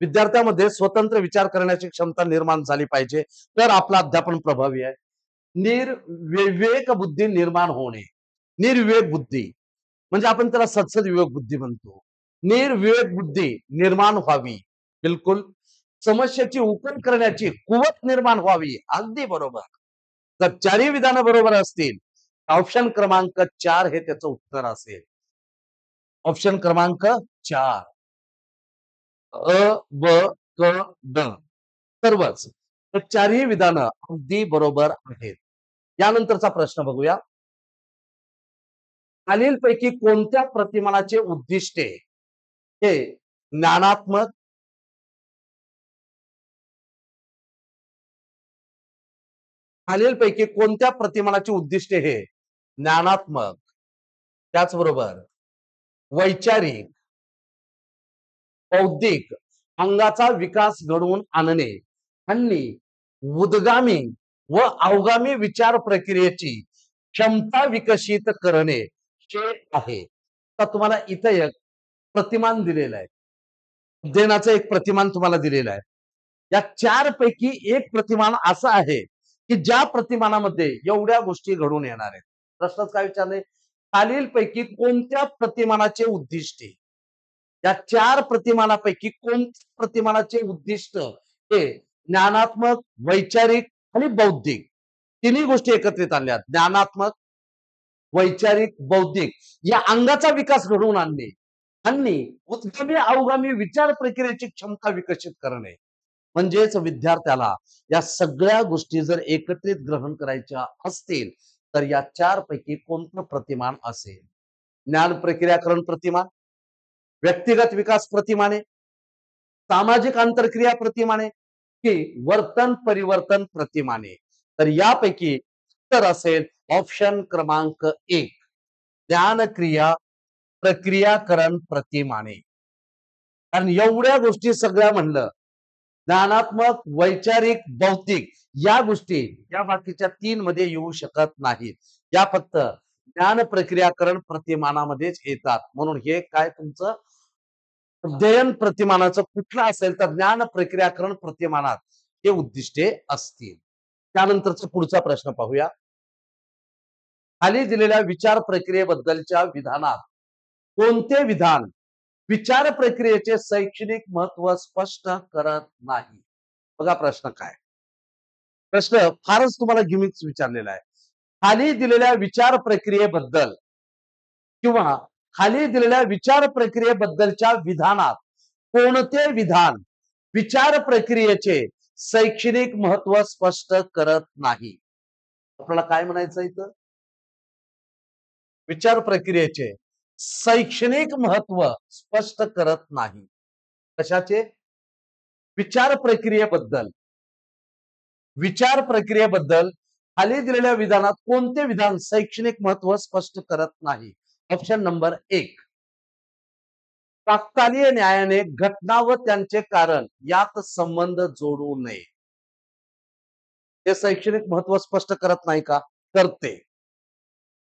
विद्यार्थ्यामध्ये स्वतंत्र विचार करण्याची क्षमता निर्माण झाली पाहिजे, तर आपलं अध्यापन प्रभावी आहे. निर्विवेक बुद्धी निर्माण होणे. निर्विवेक बुद्धी म्हणजे आपण त्याला सदसद विवेक बुद्धी म्हणतो. निर्विवेक बुद्धी निर्माण व्हावी. बिलकुल. समस्येची उकल करण्याची कुवत निर्माण व्हावी. अगदी बरोबर. जर चारही विधानं बरोबर असतील, ऑप्शन क्रमांक 4 हे त्याचं उत्तर असेल. ऑप्शन क्रमांक 4. अ, ब, क, ड सर्वच. तर चारही विधानं अगदी बरोबर आहेत. यानंतरचा प्रश्न बघूया. खालीलपैकी कोणत्या प्रतिमानाचे उद्दिष्टे हे ज्ञानात्मक खालीलपैकी कोणत्या प्रतिमानाचे उद्दिष्टे हे ज्ञानात्मक, त्याचबरोबर वैचारिक, बौद्धिक अंगाचा विकास घडवून आणणे आणि उद्गामी व अवगामी विचार प्रक्रियेची क्षमता विकसित करणे हे आहे. तर तुम्हाला इथं एक प्रतिमान दिलेलं आहे. अध्ययनाचं एक प्रतिमान तुम्हाला दिलेलं आहे. या 4 पैकी एक प्रतिमान असं आहे, की ज्या प्रतिमानामध्ये एवढ्या गोष्टी घडून येणार आहेत. प्रश्नच काय विचारले? खालीलपैकी कोणत्या प्रतिमानाचे उद्दिष्टे या 4 प्रतिमानापैकी कोणत्या प्रतिमानाचे उद्दिष्ट हे ज्ञानात्मक, वैचारिक आणि बौद्धिक तिन्ही गोष्टी एकत्रित आणल्या. ज्ञानात्मक, वैचारिक, बौद्धिक या अंगाचा विकास घडवून आणणे आणि उद्गामी अवगामी विचार प्रक्रियेची क्षमता विकसित करणे. म्हणजेच विद्यार्थ्याला या सगळ्या गोष्टी जर एकत्रित ग्रहण करायच्या असतील, तर या 4 पैकी कोणतं प्रतिमान असेल? ज्ञान प्रक्रियाकरण प्रतिमान, व्यक्तिगत विकास प्रतिमाने, सामाजिक आंतरक्रिया प्रतिमाने की वर्तन परिवर्तन प्रतिमाने. तर यापैकी उत्तर असेल ऑप्शन क्रमांक 1, ज्ञान क्रिया प्रक्रियाकरण प्रतिमाने. कारण एवढ्या गोष्टी सगळ्या म्हणलं, ज्ञानात्मक, वैचारिक, बौद्धिक या गोष्टी या बाकीच्या 3 मध्ये येऊ शकत नाहीत. या फक्त ज्ञान प्रक्रियाकरण प्रतिमानामध्येच येतात. म्हणून हे काय तुमचं अध्ययन प्रतिमानाचं कुठलं असेल तर ज्ञान प्रक्रियाकरण प्रतिमानात हे उद्दिष्टे असतील. त्यानंतरचा पुढचा प्रश्न पाहूया. खाली दिलेल्या विचार प्रक्रियेबद्दलच्या विधानात कोणते विधान विचार प्रक्रियेचे शैक्षणिक महत्व स्पष्ट करत नाही? बघा प्रश्न काय. प्रश्न फारच तुम्हाला गिमिक्स विचारलेला आहे. खाली दिलेल्या विचार प्रक्रियेबद्दल किंवा खाली दिलेल्या विचार प्रक्रियेबद्दलच्या विधानात कोणते विधान विचार प्रक्रियेचे शैक्षणिक महत्व स्पष्ट करत नाही? आपल्याला काय म्हणायचं इथं? विचार प्रक्रियेचे शैक्षणिक महत्व स्पष्ट करत नाही. कशाचे? विचार प्रक्रियेबद्दल. विचार प्रक्रियेबद्दल खाली दिलेल्या विधानात कोणते विधान शैक्षणिक महत्व स्पष्ट करत नाही? ऑप्शन नंबर 1, तात्कालीय न्यायाने घटना व त्यांचे कारण यात संबंध जोडू नये. हे शैक्षणिक महत्व स्पष्ट करत नाही का? करते.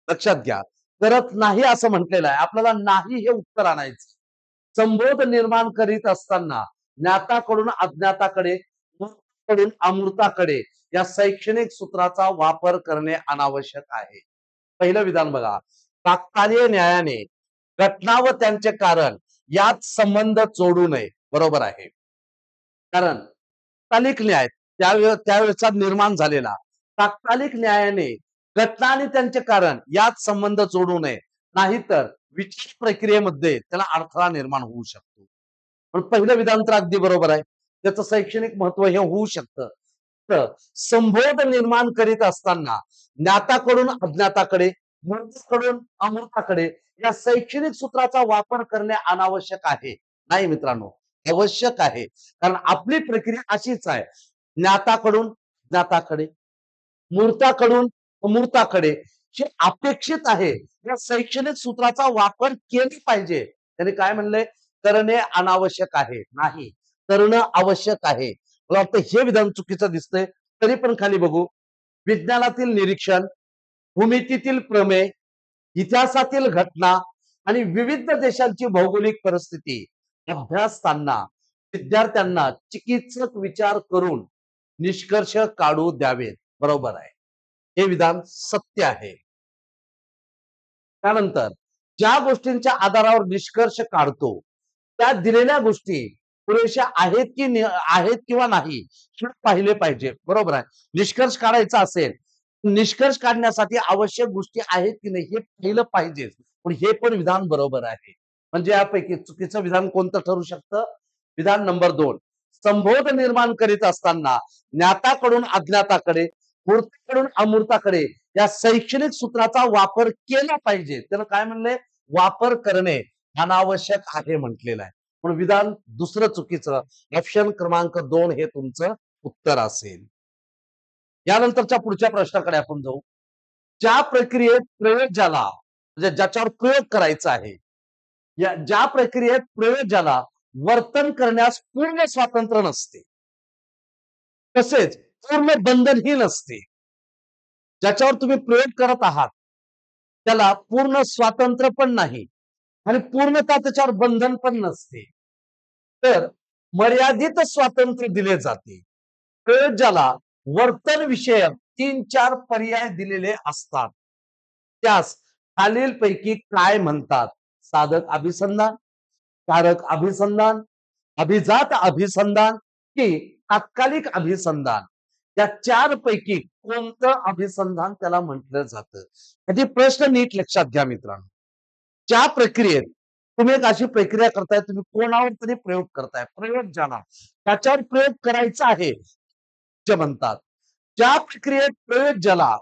लक्षात घ्या. करत नाही असं म्हटलेलं आहे. आपल्याला नाही हे उत्तर आणायचं. संबोध निर्माण करीत असताना ज्ञाताकडून अज्ञाताकडे, मूर्ताकडून अमृताकडे या शैक्षणिक सूत्राचा वापर करणे अनावश्यक आहे. पहिलं विधान बघा. तात्कालीन न्यायाने घटना व त्यांचे कारण यात संबंध जोडू नये. बरोबर आहे. कारण तात्कालिक न्याय त्यावेळेचा निर्माण झालेला तात्कालिक न्यायाने घटना आणि त्यांचे कारण यात संबंध जोडू नये, नाहीतर विचार प्रक्रियेमध्ये त्याला अडथळा निर्माण होऊ शकतो. पण पहिलं विधान तर अगदी बरोबर आहे. त्याचं शैक्षणिक महत्व हे होऊ शकतं. तर संबोध निर्माण करीत असताना ज्ञाताकडून अज्ञाताकडे, मूर्ताकडून अमृताकडे या शैक्षणिक सूत्राचा वापर करणे अनावश्यक आहे. नाही मित्रांनो, आवश्यक आहे. कारण आपली प्रक्रिया अशीच आहे. ज्ञाताकडून ज्ञाताकडे, मूर्ताकडून अमूर्ताकडे जे अपेक्षित आहे या शैक्षणिक सूत्राचा वापर केला पाहिजे. त्याने काय म्हणलंय? करणे अनावश्यक आहे. नाही, करणं आवश्यक आहे. मला वाटतं हे विधान चुकीचं दिसतंय. तरी पण खाली बघू. विज्ञानातील निरीक्षण, भूमितीतील प्रमेय, इतिहासातील घटना आणि विविध देशांची भौगोलिक परिस्थिती अभ्यासताना विद्यार्थ्यांना चिकित्सक विचार करून निष्कर्ष काढू द्यावेत. बरोबर आहे. हे विधान सत्य आहे. त्यानंतर ज्या गोष्टींच्या आधारावर निष्कर्ष काढतो त्या दिलेल्या गोष्टी पुरेशा आहेत किंवा नाही हे पाहिले पाहिजे. बरोबर आहे. निष्कर्ष काढायचा असेल, निष्कर्ष काढण्यासाठी आवश्यक गोष्टी आहेत की नाही हे पाहिलं पाहिजे. पण हे पण विधान बरोबर आहे. म्हणजे यापैकी चुकीचं विधान कोणतं ठरू शकतं? विधान नंबर 2. संबोध निर्माण करीत असताना ज्ञाताकडून अज्ञाताकडे, मूर्ताकडून अमूर्ताकडे या शैक्षणिक सूत्राचा वापर केला पाहिजे. त्यानं काय म्हणलंय? वापर करणे अनावश्यक आहे म्हटलेलं आहे. पण विधान दुसरं चुकीचं. ऑप्शन क्रमांक 2 हे तुमचं उत्तर असेल. यानंतरच्या पुढच्या प्रश्नाकडे आपण जाऊ. ज्या प्रक्रियेत प्रयोग झाला म्हणजे ज्याच्यावर प्रयोग करायचा आहे, या ज्या प्रक्रियेत प्रयोग झाला वर्तन करण्यास पूर्ण स्वातंत्र्य नसते, तसेच पूर्ण बंधनही नसते. ज्याच्यावर तुम्ही प्रयोग करत आहात त्याला पूर्ण स्वातंत्र्य पण नाही आणि पूर्णतः त्याच्यावर बंधन पण नसते. तर मर्यादित स्वातंत्र्य दिले जाते. प्रयोज्याला वर्तन विषयक 3-4 पर्याय दिलेले असतात. त्यास खालीलपैकी काय म्हणतात? साधक अभिसंधान, कारक अभिसंधान, अभिजात अभिसंधान की तात्कालिक अभिसंधान. या 4 पैकी कोणतं अभिसंधान त्याला म्हटलं जातं? याची प्रश्न नीट लक्षात घ्या मित्रांनो. ज्या प्रक्रियेत तुम्ही एक अशी प्रक्रिया करताय, तुम्ही कोणावर तरी प्रयोग करताय, प्रयोग ज्याला त्याच्यावर प्रयोग करायचा आहे जे म्हणतात. ज्या प्रक्रियेत प्रयोग ज्याला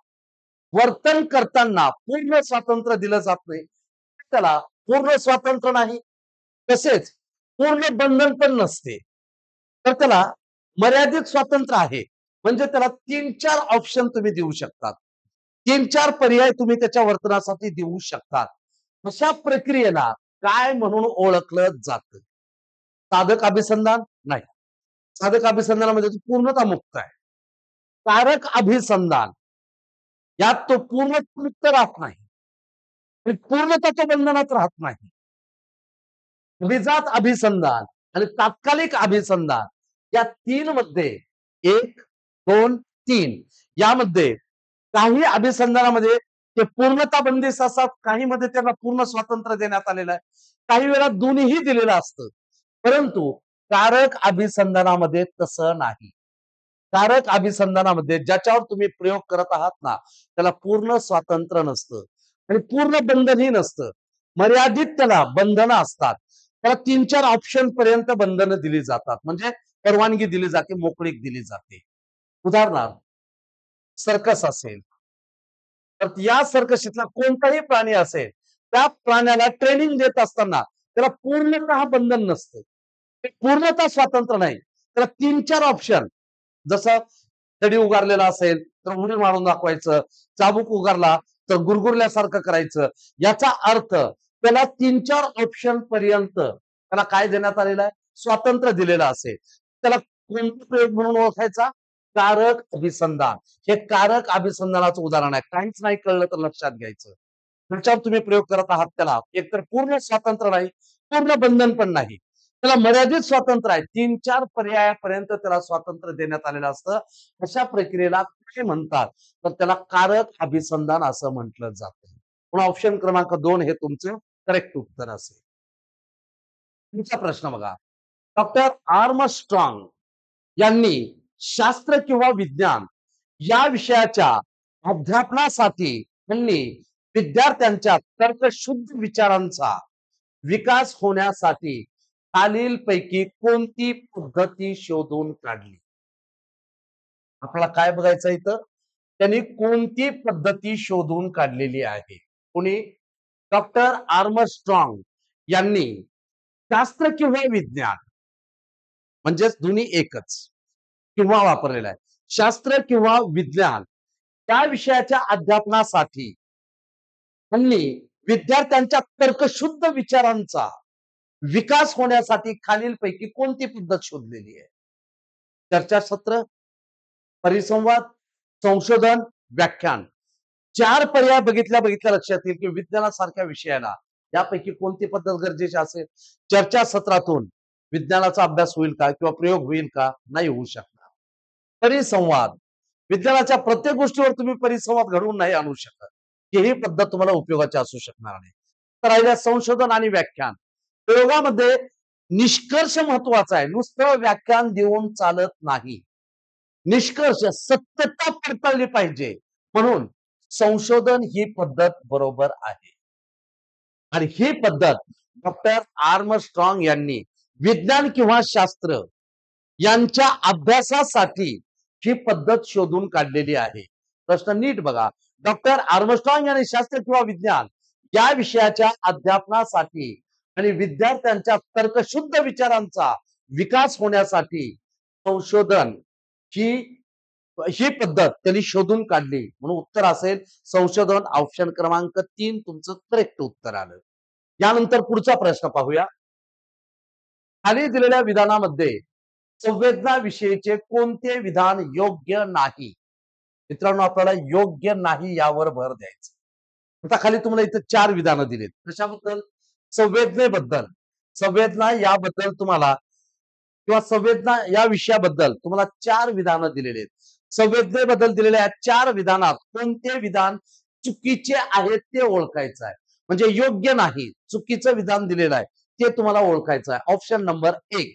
वर्तन करताना पूर्ण स्वातंत्र्य दिलं जात नाही त्याला पूर्ण स्वातंत्र्य नाही, तसेच पूर्ण बंधन पण नसते. तर त्याला मर्यादित स्वातंत्र्य आहे. म्हणजे त्याला 3-4 ऑप्शन तुम्ही देऊ शकतात. 3-4 पर्याय तुम्ही त्याच्या वर्तनासाठी देऊ शकतात. अशा प्रक्रियेला काय म्हणून ओळखलं जातं? साधक अभिसंधान? नाही. साधक अभिसंधानामध्ये तो पूर्णतः मुक्त आहे. कारक अभिसंधान यात तो पूर्ण मुक्त राहत नाही. पूर्णतः तो बंधनात राहत नाही. अभिजात अभिसंधान आणि तात्कालिक अभिसंधान या 3 मध्ये 1, 2, 3 यामध्ये काही अभिसंधानामध्ये ते पूर्णतः बंदिस्त असतात, काही मध्ये त्यांना पूर्ण स्वातंत्र्य देण्यात आलेलं आहे. काही वेळा दोन्हीही दिलेलं असतं. परंतु कारक अभिसंधानामध्ये तसं नाही. कारक अभिसंधानामध्ये ज्याच्यावर तुम्ही प्रयोग करत आहात ना त्याला पूर्ण स्वातंत्र्य नसतं आणि पूर्ण बंधनही नसतं. मर्यादित त्याला बंधनं असतात. त्याला 3-4 ऑप्शन पर्यंत बंधनं दिली जातात. म्हणजे परवानगी दिली जाते, मोकळीक दिली जाते. उदाहरणार्थ सर्कस असेल तर या सर्कशीतला कोणताही प्राणी असेल त्या प्राण्याला ट्रेनिंग देत असताना त्याला पूर्णतः बंधन नसतं. पूर्णतः स्वातंत्र्य नाही. त्याला 3-4 ऑप्शन जसं तडी उगारलेला असेल तर उडी मारून दाखवायचं, चाबूक उगारला तर गुरगुरल्यासारखं करायचं. याचा अर्थ त्याला 3-4 ऑप्शन पर्यंत त्याला काय देण्यात आलेलं आहे? स्वातंत्र्य दिलेलं असेल. त्याला कोणता प्रयोग म्हणून ओळखायचा? कारक अभिसंधान. हे कारक अभिसंधानाचं उदाहरण आहे. काहीच नाही कळलं तर लक्षात घ्यायचं. त्याच्यावर तुम्ही प्रयोग करत आहात त्याला एकतर पूर्ण स्वातंत्र्य नाही, पूर्ण बंधन पण नाही. त्याला मर्यादित स्वातंत्र्य आहे. 3-4 पर्यायापर्यंत त्याला स्वातंत्र्य देण्यात आलेलं असतं. अशा प्रक्रियेला काय म्हणतात? तर त्याला कारक अभिसंधान असं म्हटलं जातं. म्हणून ऑप्शन क्रमांक 2 हे तुमचं करेक्ट उत्तर असेल. तुमचा प्रश्न बघा. डॉक्टर आर्मस्ट्रॉंग यांनी शास्त्र किंवा विज्ञान या विषयाच्या अध्यापनासाठी त्यांनी विद्यार्थ्यांच्या तर्कशुद्ध विचारांचा विकास होण्यासाठी खालीलपैकी कोणती पद्धती शोधून काढली? आपल्याला काय बघायचं इथं? त्यांनी कोणती पद्धती शोधून काढलेली आहे? कोणी? डॉक्टर आर्मस्ट्रॉंग यांनी शास्त्र किंवा विज्ञान म्हणजेच दोन्ही एकच किंवा वापरलेला आहे. शास्त्र किंवा विज्ञान त्या विषयाच्या अध्यापनासाठी त्यांनी विद्यार्थ्यांच्या तर्कशुद्ध विचारांचा विकास होण्यासाठी खालीलपैकी कोणती पद्धत शोधलेली आहे? चर्चासत्र, परिसंवाद, संशोधन, व्याख्यान. 4 पर्याय बघितल्या लक्षात येईल की विज्ञानासारख्या विषयाला यापैकी कोणती पद्धत गरजेची असेल? चर्चासत्रातून विज्ञानाचा अभ्यास होईल का किंवा प्रयोग होईल का? नाही होऊ शकणार. परिसंवाद, विज्ञानाच्या प्रत्येक गोष्टीवर तुम्ही परिसंवाद घडवून नाही आणू शकत. ही पद्धत तुम्हाला उपयोगाची असू शकणार नाही. तर राहिलं संशोधन आणि व्याख्यान. प्रयोगामध्ये निष्कर्ष महत्वाचा आहे. नुसतं व्याख्यान देऊन चालत नाही. निष्कर्ष, सत्यता पडताळली पाहिजे. म्हणून संशोधन ही पद्धत बरोबर आहे. आणि ही पद्धत डॉक्टर आर्मस्ट्रॉंग यांनी विज्ञान किंवा शास्त्र यांच्या अभ्यासासाठी ही पद्धत शोधून काढलेली आहे. प्रश्न नीट बघा. डॉक्टर आर्मस्ट्रॉंग यांनी शास्त्र किंवा विज्ञान या विषयाच्या अध्यापनासाठी आणि विद्यार्थ्यांच्या तर्कशुद्ध विचारांचा विकास होण्यासाठी संशोधन ही ही पद्धत त्यांनी शोधून काढली. म्हणून उत्तर असेल संशोधन. ऑप्शन क्रमांक 3 तुमचं करेक्ट उत्तर आलं. यानंतर पुढचा प्रश्न पाहूया. खाली दिलेल्या विधानामध्ये संवेदना विषयीचे कोणते विधान योग्य नाही? मित्रांनो, आपल्याला योग्य नाही यावर भर द्यायचा. आता खाली तुम्हाला इथे 4 विधानं दिलीत. कशाबद्दल? संवेदनेबद्दल. संवेदना याबद्दल तुम्हाला किंवा संवेदना या विषयाबद्दल तुम्हाला 4 विधानं दिलेली आहेत. संवेदनेबद्दल दिलेल्या 4 विधानात कोणते विधान चुकीचे आहेत ते ओळखायचं आहे. म्हणजे योग्य नाही, चुकीचं विधान दिलेलं आहे ते तुम्हाला ओळखायचं आहे. ऑप्शन नंबर 1,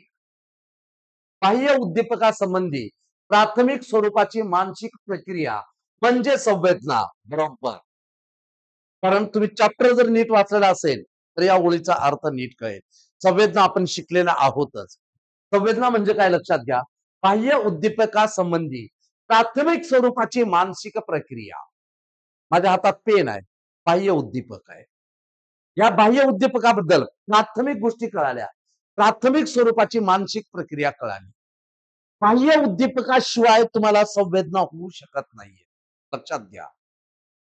बाह्य उद्दीपकासंबंधी प्राथमिक स्वरूपाची मानसिक प्रक्रिया म्हणजे संवेदना. बरोबर. कारण तुम्ही चॅप्टर जर नीट वाचलेला असेल तर या ओळीचा अर्थ नीट कळेल. संवेदना आपण शिकलेला आहोतच. संवेदना म्हणजे काय लक्षात घ्या. बाह्य उद्दीपकासंबंधी प्राथमिक स्वरूपाची मानसिक प्रक्रिया. माझ्या हातात पेन आहे, बाह्य उद्दीपक आहे. या बाह्य उद्दीपकाबद्दल प्राथमिक गोष्टी कळाल्या, प्राथमिक स्वरूपाची मानसिक प्रक्रिया कळाली. बाह्य उद्दीपकाशिवाय तुम्हाला संवेदना होऊ शकत नाहीये, लक्षात घ्या.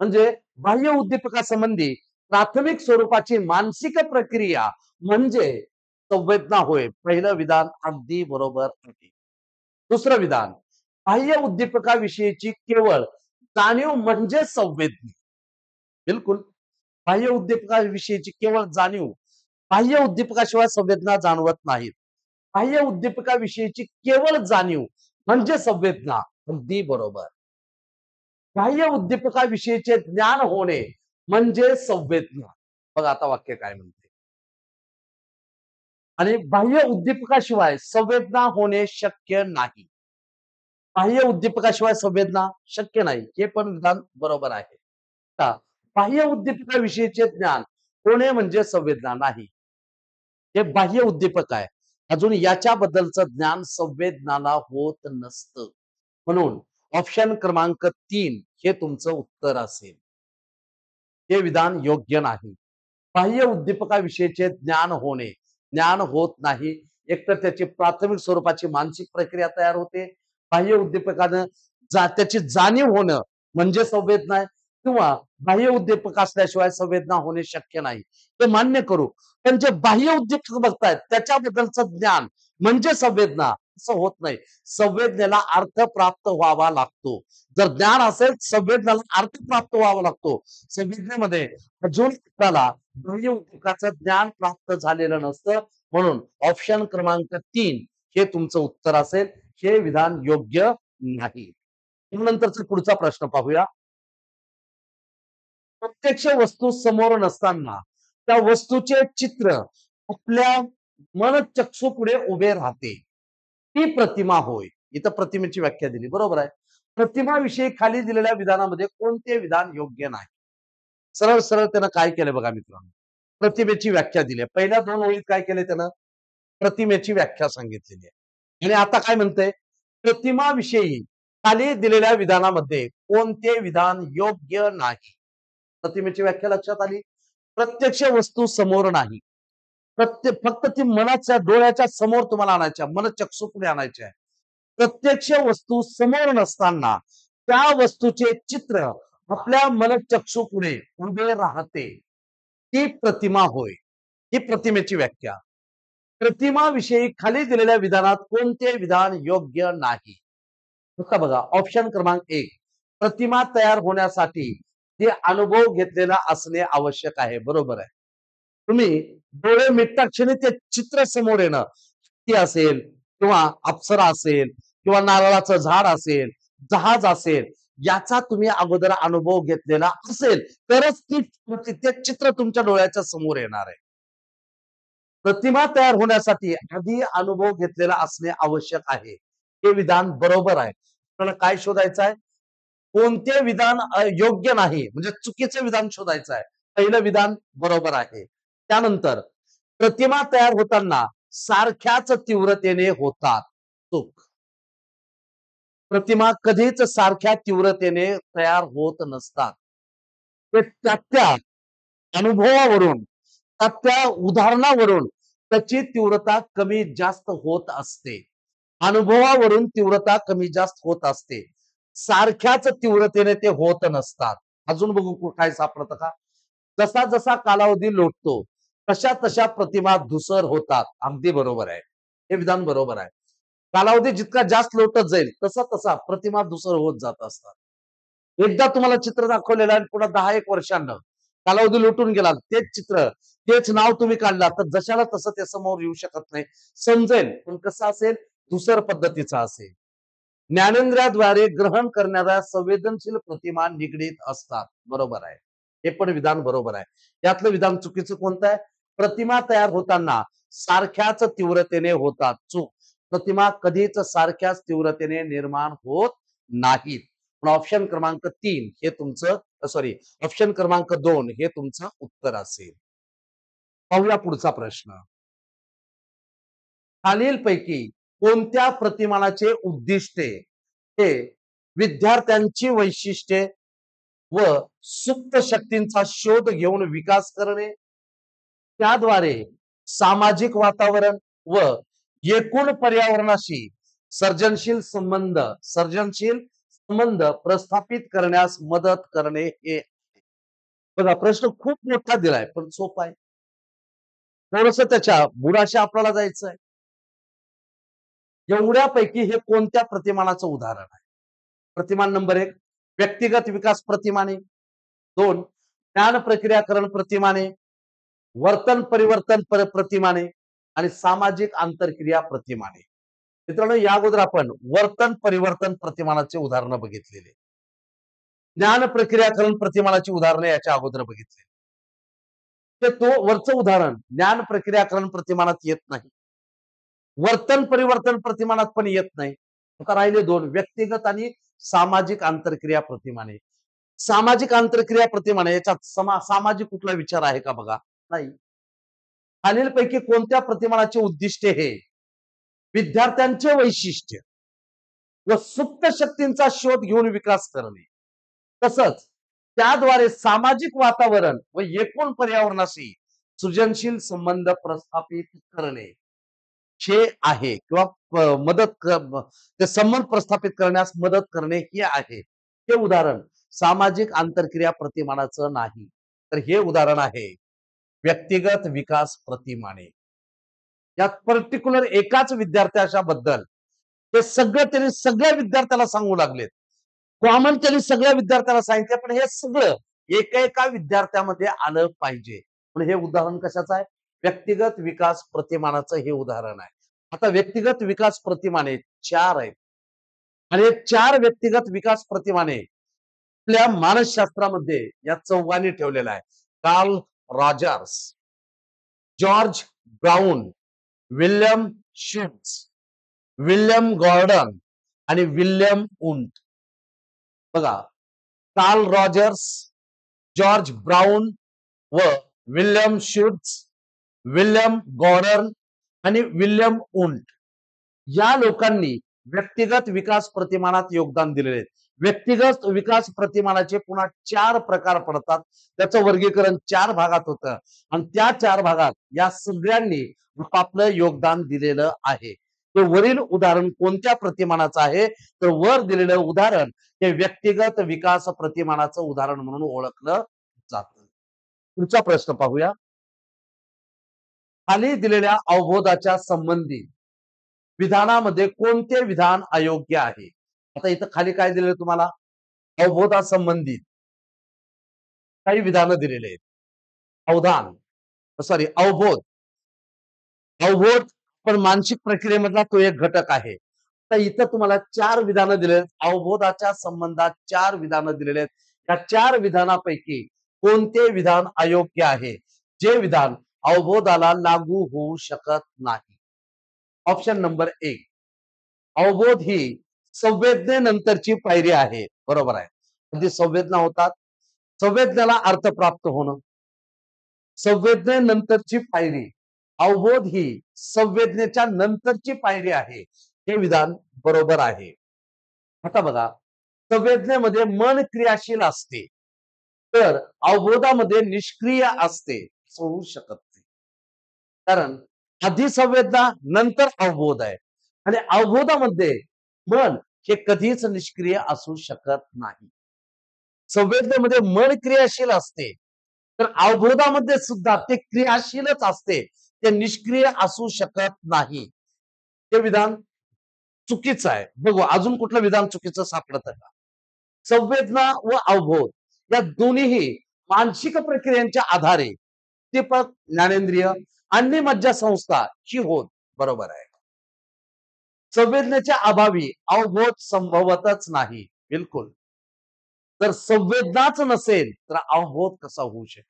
म्हणजे बाह्य उद्दीपकासंबंधी प्राथमिक स्वरूपाची मानसिक प्रक्रिया म्हणजे संवेदना होय. पहिलं विधान अगदी बरोबर आहे. दुसरं विधान, बाह्य उद्दीपकाविषयीची केवळ जाणीव म्हणजे संवेदना. बिलकुल. बाह्य उद्दीपकाविषयीची केवळ जाणीव, बाह्य उद्दीपकाशिवाय संवेदना जाणवत नाहीत. बाह्य उद्दीपकाविषयीची केवळ जाणीव म्हणजे संवेदना. अगदी बरोबर. बाह्य उद्दीपकाविषयीचे ज्ञान होणे म्हणजे संवेदना. बघा आता वाक्य काय म्हणते. आणि बाह्य उद्दीपकाशिवाय संवेदना होणे शक्य नाही. बाह्य उद्दीपकाशिवाय संवेदना शक्य नाही, हे पण विधान बरोबर आहे. आता बाह्य उद्दीपकाविषयीचे ज्ञान होणे म्हणजे संवेदना नाही. हे बाह्य उद्दीपक आहे. अजून याच्याबद्दलचं ज्ञान संवेदनाला होत नसतं. म्हणून ऑप्शन क्रमांक 3 हे तुमचं उत्तर असेल. हे विधान योग्य नाही. बाह्य उद्दीपकाविषयीचे ज्ञान होणे, ज्ञान होत नाही. एकतर त्याची प्राथमिक स्वरूपाची मानसिक प्रक्रिया तयार होते. बाह्य उद्दीपकानं त्याची जाणीव होणं म्हणजे संवेदना आहे. किंवा बाह्य उद्दीपक असल्याशिवाय संवेदना होणे शक्य नाही. ते मान्य करू. पण जे बाह्य उद्दीपक बघतायत त्याच्याबद्दलचं ज्ञान म्हणजे संवेदना असं होत नाही. संवेदनेला अर्थ प्राप्त व्हावा लागतो. जर ज्ञान असेल, संवेदनेला अर्थ प्राप्त व्हावा लागतो. संवेदनेमध्ये अजून आपल्याला बाह्य उद्योगाचं ज्ञान प्राप्त झालेलं नसतं. म्हणून ऑप्शन क्रमांक 3 हे तुमचं उत्तर असेल. हे विधान योग्य नाही. नंतरचा पुढचा प्रश्न पाहूया. प्रत्यक्ष वस्तू समोर नसताना त्या वस्तूचे चित्र आपल्या मनचक्षुपुढे उभे राहते. ती प्रतिमा होय. इथं प्रतिमेची व्याख्या दिली. बरोबर आहे. प्रतिमाविषयी खाली दिलेल्या विधानामध्ये कोणते विधान योग्य नाही? सरळ सरळ त्यानं काय केलं बघा मित्रांनो. प्रतिमेची व्याख्या दिली. पहिल्या 2 ओळीत काय केले त्यानं? प्रतिमेची व्याख्या सांगितलेली आहे. आणि आता काय म्हणतंय? प्रतिमाविषयी खाली दिलेल्या विधानामध्ये कोणते विधान योग्य नाही? प्रतिमेची व्याख्या लक्षात आली. प्रत्यक्ष वस्तू समोर नाही. फक्त ती मनाच्या डोळ्याच्या समोर तुम्हाला आणायच्या, मनचक्षुपुढे आणायच्या आहे. प्रत्यक्ष वस्तू समोर नसताना त्या वस्तूचे चित्र आपल्या मनचक्षुपुढे उभे राहते. ती प्रतिमा होय. ही प्रतिमेची व्याख्या. प्रतिमाविषयी खाली दिलेल्या विधानात कोणते विधान योग्य नाही? आता बघा ऑप्शन क्रमांक 1 प्रतिमा तयार होण्यासाठी ते अनुभव घेतलेला असणे आवश्यक आहे. बरोबर आहे. तुम्ही डोळे मिटता क्षणी ते चित्र समोर येणं, ती असेल किंवा अप्सरा असेल किंवा नारळाचं झाड असेल, जहाज असेल, याचा तुम्ही अगोदर अनुभव घेतलेला असेल तरच ते चित्र तुमच्या डोळ्याच्या समोर येणार आहे. प्रतिमा तयार होण्यासाठी आधी अनुभव घेतलेला असणे आवश्यक आहे. हे विधान बरोबर आहे. आपल्याला काय शोधायचं आहे? कोणते विधान योग्य नाही म्हणजे चुकीचे विधान शोधायचं आहे. पहिलं विधान बरोबर आहे. त्यानंतर प्रतिमा तयार होताना सारख्याच तीव्रतेने होतात. चूक. प्रतिमा कधीच सारख्या तीव्रतेने तयार होत नसतात. ते त्या अनुभवावरून त्या उदाहरणावरून त्याची तीव्रता कमी जास्त होत असते. अनुभवावरून तीव्रता कमी जास्त होत असते. सारख्याच तीव्रतेने ते होत नसतात. अजून बघू काय सापडतं का? जसा जसा कालावधी लोटतो तशा तशा प्रतिमा धुसर होतात. अगदी बरोबर आहे. हे विधान बरोबर आहे. कालावधी जितका जास्त लोटत जाईल तसा तसा प्रतिमा धुसर होत जात असतात. एकदा तुम्हाला चित्र दाखवलेलं आहे पुन्हा 10-1 वर्षांना कालावधी लोटून गेला तेच चित्र तेच नाव तुम्ही काढला तर जशाला तसं ते समोर येऊ शकत नाही. समजेल पण कसं असेल? धुसर पद्धतीचा असेल. ज्ञानेंद्रियाद्वारे ग्रहण करणाऱ्या संवेदनशील प्रतिमा निगडीत असतात. बरोबर आहे. हे पण विधान बरोबर आहे. यातलं विधान चुकीचं कोणतं आहे? प्रतिमा तयार होताना सारख्याच तीव्रतेने होतात. चूक. प्रतिमा कधीच सारख्याच तीव्रतेने निर्माण होत नाहीत. पण ऑप्शन क्रमांक 3 हे तुमचं सॉरी ऑप्शन क्रमांक 2 हे तुमचं उत्तर असेल. पाहूया पुढचा प्रश्न. खालीलपैकी कोणत्या प्रतिमानाचे उद्दिष्टे हे विद्यार्थ्यांची वैशिष्ट्ये व सुप्त शक्तींचा शोध घेऊन विकास करणे, त्याद्वारे सामाजिक वातावरण व एकूण पर्यावरणाशी सर्जनशील संबंध प्रस्थापित करण्यास मदत करणे हे. बघा प्रश्न खूप मोठा दिलाय पण सोपा आहे. थोडस त्याच्या बुडाशी आपल्याला जायचं आहे. एवढ्यापैकी हे कोणत्या प्रतिमानाचं उदाहरण आहे? प्रतिमान नंबर 1 व्यक्तिगत विकास प्रतिमाने, 2 ज्ञान प्रक्रियाकरण प्रतिमाने, वर्तन परिवर्तन प्रतिमाने आणि सामाजिक आंतरक्रिया प्रतिमाने. मित्रांनो या अगोदर आपण वर्तन परिवर्तन प्रतिमानाचे उदाहरणं बघितलेले. ज्ञान प्रक्रियाकरण प्रतिमानाची उदाहरणे याच्या अगोदर बघितले. ते तो वरचं उदाहरण ज्ञान प्रक्रियाकरण प्रतिमानात येत नाही. वर्तन परिवर्तन प्रतिमानात पण येत नाही. आता राहिले 2 व्यक्तिगत आणि सामाजिक आंतरक्रिया प्रतिमाने. सामाजिक आंतरक्रिया प्रतिमाने याच्यात सामाजिक कुठला विचार आहे का बघा? नाही. खालीलपैकी कोणत्या प्रतिमानाचे उद्दिष्ट हे विद्यार्थ्यांचे वैशिष्ट्य व सुप्त शक्तींचा शोध घेऊन विकास करणे तसंच त्याद्वारे सामाजिक वातावरण व एकूण पर्यावरणाशी सृजनशील संबंध प्रस्थापित करणे हे आहे किंवा ते संबंध प्रस्थापित करण्यास मदत करणे हे आहे. हे उदाहरण सामाजिक आंतरक्रिया प्रतिमानाचं नाही तर हे उदाहरण आहे व्यक्तिगत विकास प्रतिमाने. यात पर्टिक्युलर एकाच विद्यार्थ्याच्या बद्दल हे सगळं त्यांनी सगळ्या विद्यार्थ्याला सांगू लागलेत. कॉमन त्यांनी सगळ्या विद्यार्थ्याला सांगितलं, पण हे सगळं एका विद्यार्थ्यामध्ये आलं पाहिजे. पण हे उदाहरण कशाचं आहे? व्यक्तिगत विकास प्रतिमानाचं हे उदाहरण आहे. आता व्यक्तिगत विकास प्रतिमाने 4 आहेत आणि हे 4 व्यक्तिगत विकास प्रतिमाने आपल्या मानसशास्त्रामध्ये या चौघांनी ठेवलेला आहे. Carl Rogers, George Brown, William Shifts, William Gordon आणि विल्यम उंट. बघा, कार्ल रॉजर्स, जॉर्ज ब्राउन व विल्यम शिफ्ट्स, विल्यम गॉर्डन आणि विल्यम उंट या लोकांनी व्यक्तिगत विकास प्रतिमानात योगदान दिलेले आहे. व्यक्तिगत विकास प्रतिमानाचे पुन्हा 4 प्रकार पडतात. त्याचं वर्गीकरण 4 भागात होतं आणि त्या 4 भागात या सगळ्यांनी आपापलं योगदान दिलेलं आहे. ते वरील उदाहरण कोणत्या प्रतिमानाचं आहे? तर वर दिलेलं उदाहरण हे व्यक्तिगत विकास प्रतिमानाचं उदाहरण म्हणून ओळखलं जातं. पुढचा प्रश्न पाहूया. खाली दिलेल्या अवबोधाच्या संबंधित विधानामध्ये कोणते विधान अयोग्य आहे? आता इथं खाली काय दिलेलं तुम्हाला? अवबोधासंबंधित काही विधानं दिलेले आहेत. अवबोध. अवबोध पण मानसिक प्रक्रियेमधला तो एक घटक आहे. तर इथं तुम्हाला 4 विधानं दिलेले आहेत. अवबोधाच्या संबंधात 4 विधानं दिलेले आहेत. या 4 विधानापैकी कोणते विधान अयोग्य आहे? जे विधान अवबोधाला लागू होऊ शकत नाही. ऑप्शन नंबर 1, अवबोध ही संवेदनेनंतरची पायरी आहे. बरोबर आहे. म्हणजे संवेदना होतात, संवेदनेला अर्थ प्राप्त होणं. संवेदनेनंतरची पायरी, अवबोध ही संवेदनेच्या नंतरची पायरी आहे. हे विधान बरोबर आहे. आता बघा, संवेदनेमध्ये मन क्रियाशील असते, तर अवबोधामध्ये निष्क्रिय असते. असं होऊ शकत नाही. कारण आधी संवेदना नंतर अवबोध आहे आणि अवबोधामध्ये मन हे कधीच निष्क्रिय असू शकत नाही. संवेदनेमध्ये मन क्रियाशील असते, तर अवबोधामध्ये सुद्धा ते क्रियाशीलच असते. ते निष्क्रिय असू शकत नाही. ते विधान चुकीचं आहे. बघू अजून कुठलं विधान चुकीचं सापडत का? संवेदना व अवबोध या दोन्हीही मानसिक प्रक्रियांच्या आधारे दीपक, ज्ञानेंद्रिय आणि मज्जा संस्था ही होत. बरोबर आहे. संवेदनेच्या अभावी अवबोध संभवतच नाही. बिलकुल. जर संवेदनाच नसेल तर अवबोध कसा होऊ शकेल?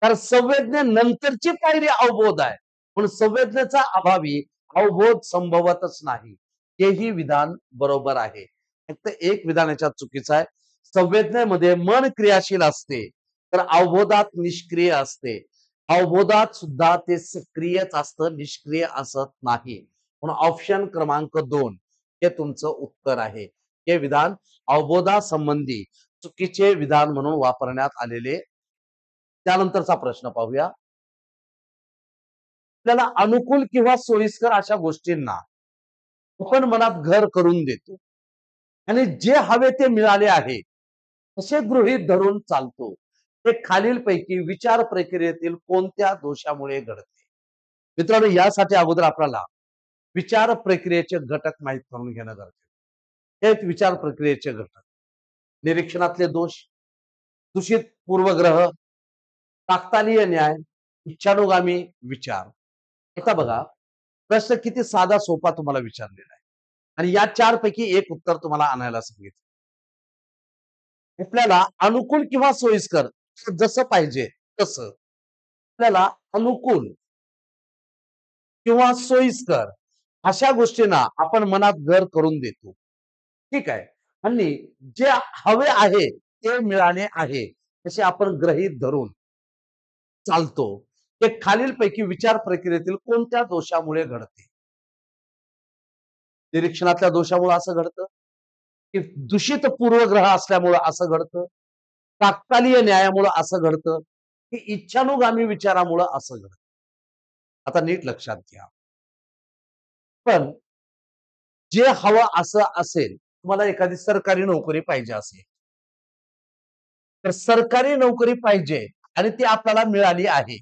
कारण संवेदनेनंतरची पायरी अवबोध आहे, पण संवेदनेचा अभावी अवबोध संभवतच नाही. हेही विधान बरोबर आहे. फक्त एक विधान याच्यात चुकीचं आहे. संवेदनेमध्ये मन क्रियाशील असते, तर अवबोधात निष्क्रिय असते. अवबोधात सुद्धा ते सक्रियच असतं, निष्क्रिय असत नाही. म्हणून ऑप्शन क्रमांक 2 हे तुमचं उत्तर आहे. हे विधान अवबोधासंबंधी चुकीचे विधान म्हणून वापरण्यात आलेले. त्यानंतरचा प्रश्न पाहूया. आपल्याला अनुकूल किंवा सोयीस्कर अशा गोष्टींना आपण मनात घर करून देतो आणि जे हवे ते मिळाले आहे असे गृहीत धरून चालतो. हे खालीलपैकी विचार प्रक्रियेतील कोणत्या दोषामुळे घडते? मित्रांनो, यासाठी अगोदर आपल्याला विचार प्रक्रियेचे घटक माहित करून घेणं गरजेचं. हे विचार प्रक्रियेचे घटक: निरीक्षणातले दोष, दूषित पूर्वग्रह, काकतालीय न्याय, इच्छानुगामी विचार. आता बघा, प्रश्न किती साधा सोपा तुम्हाला विचारलेला आहे आणि या 4 पैकी एक उत्तर तुम्हाला आणायला सांगितलं. आपल्याला अनुकूल किंवा सोयीस्कर जसं पाहिजे तसं आपल्याला अनुकूल किंवा सोयीस्कर अशा गोष्टींना आपण मनात घर करून देतो. ठीक आहे. आणि जे हवे आहे ते मिळाले आहे असे आपण गृहीत धरून चालतो. ते खालीलपैकी विचार प्रक्रियेतील कोणत्या दोषामुळे घडते? निरीक्षणातल्या दोषामुळे असं घडतं, की दूषित पूर्वग्रह असल्यामुळे असं घडतं, तात्कालीय न्यायामुळे असं घडतं, की इच्छानुगामी विचारामुळे असं घडतं. आता नीट लक्षात घ्या. पण जे हवं असं असेल, तुम्हाला एखादी सरकारी नोकरी पाहिजे असेल, तर सरकारी नोकरी पाहिजे आणि ती आपल्याला मिळाली आहे.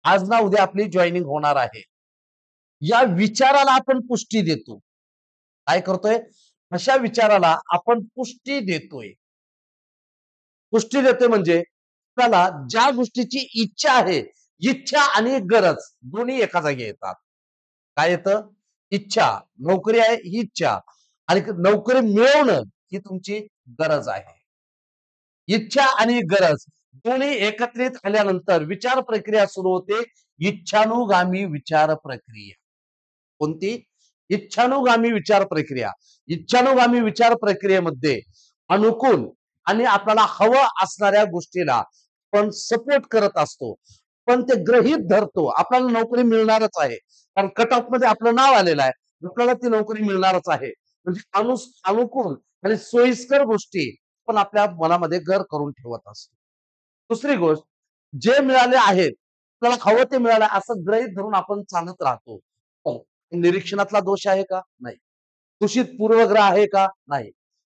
आज ना उद्या आपली जॉईनिंग होणार आहे. या विचाराला आपण पुष्टी देतो काय करतोय? अशा विचाराला आपण पुष्टी देतोय. पुष्टी देतोय म्हणजे त्याला ज्या गोष्टीची इच्छा आहे, इच्छा आणि गरज दोन्ही एका जागी येतात. काय येतं? इच्छा, नोकरी आहे ही इच्छा आणि नोकरी मिळवणं ही तुमची गरज आहे. इच्छा आणि गरज दोन्ही एकत्रित आल्यानंतर विचार प्रक्रिया सुरू होते. इच्छानुगामी विचार प्रक्रिया. कोणती? इच्छानुगामी विचार प्रक्रिया. इच्छानुगामी विचार प्रक्रियेमध्ये अनुकूल आणि आपल्याला हवं असणाऱ्या गोष्टीला आपण सपोर्ट करत असतो. पण ते गृहीत धरतो. आपल्याला नोकरी मिळणारच आहे. कारण कट ऑफ मध्ये आपलं नाव आलेलं आहे. आपल्याला ती नोकरी मिळणारच आहे. म्हणजे अनुकूल आणि सोयीस्कर गोष्टी पण आपल्या मनामध्ये घर करून ठेवत असतो. दुसरी गोष्ट, जे मिळाले आहेत, आपल्याला हवं ते मिळालं असं गृहीत धरून आपण चालत राहतो. हो. निरीक्षणातला दोष आहे का? नाही. दूषित पूर्वग्रह आहे का? नाही.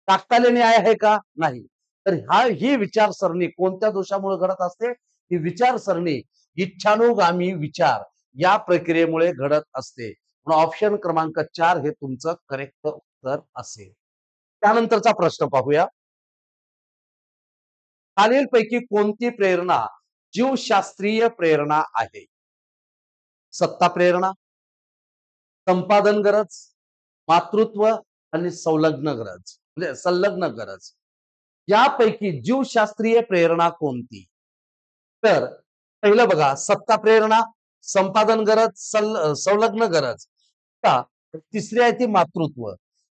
ताकताले आहे का? नाही. तर ही विचारसरणी कोणत्या दोषामुळे घडत असते? ही विचारसरणी इच्छानुगामी विचार या प्रक्रियेमुळे घडत असते. ऑप्शन क्रमांक 4 हे तुमचं करेक्ट उत्तर असेल. त्यानंतरचा प्रश्न पाहूया. खालीलपैकी कोणती प्रेरणा जीवशास्त्रीय प्रेरणा आहे? सत्ता प्रेरणा, संपादन गरज, मातृत्व आणि संलग्न गरज म्हणजे संलग्न गरज. यापैकी जीवशास्त्रीय प्रेरणा कोणती? तर पहिलं बघा, सत्ता प्रेरणा, संपादन गरज, संलग्न गरज. तिसरी आहे ती मातृत्व.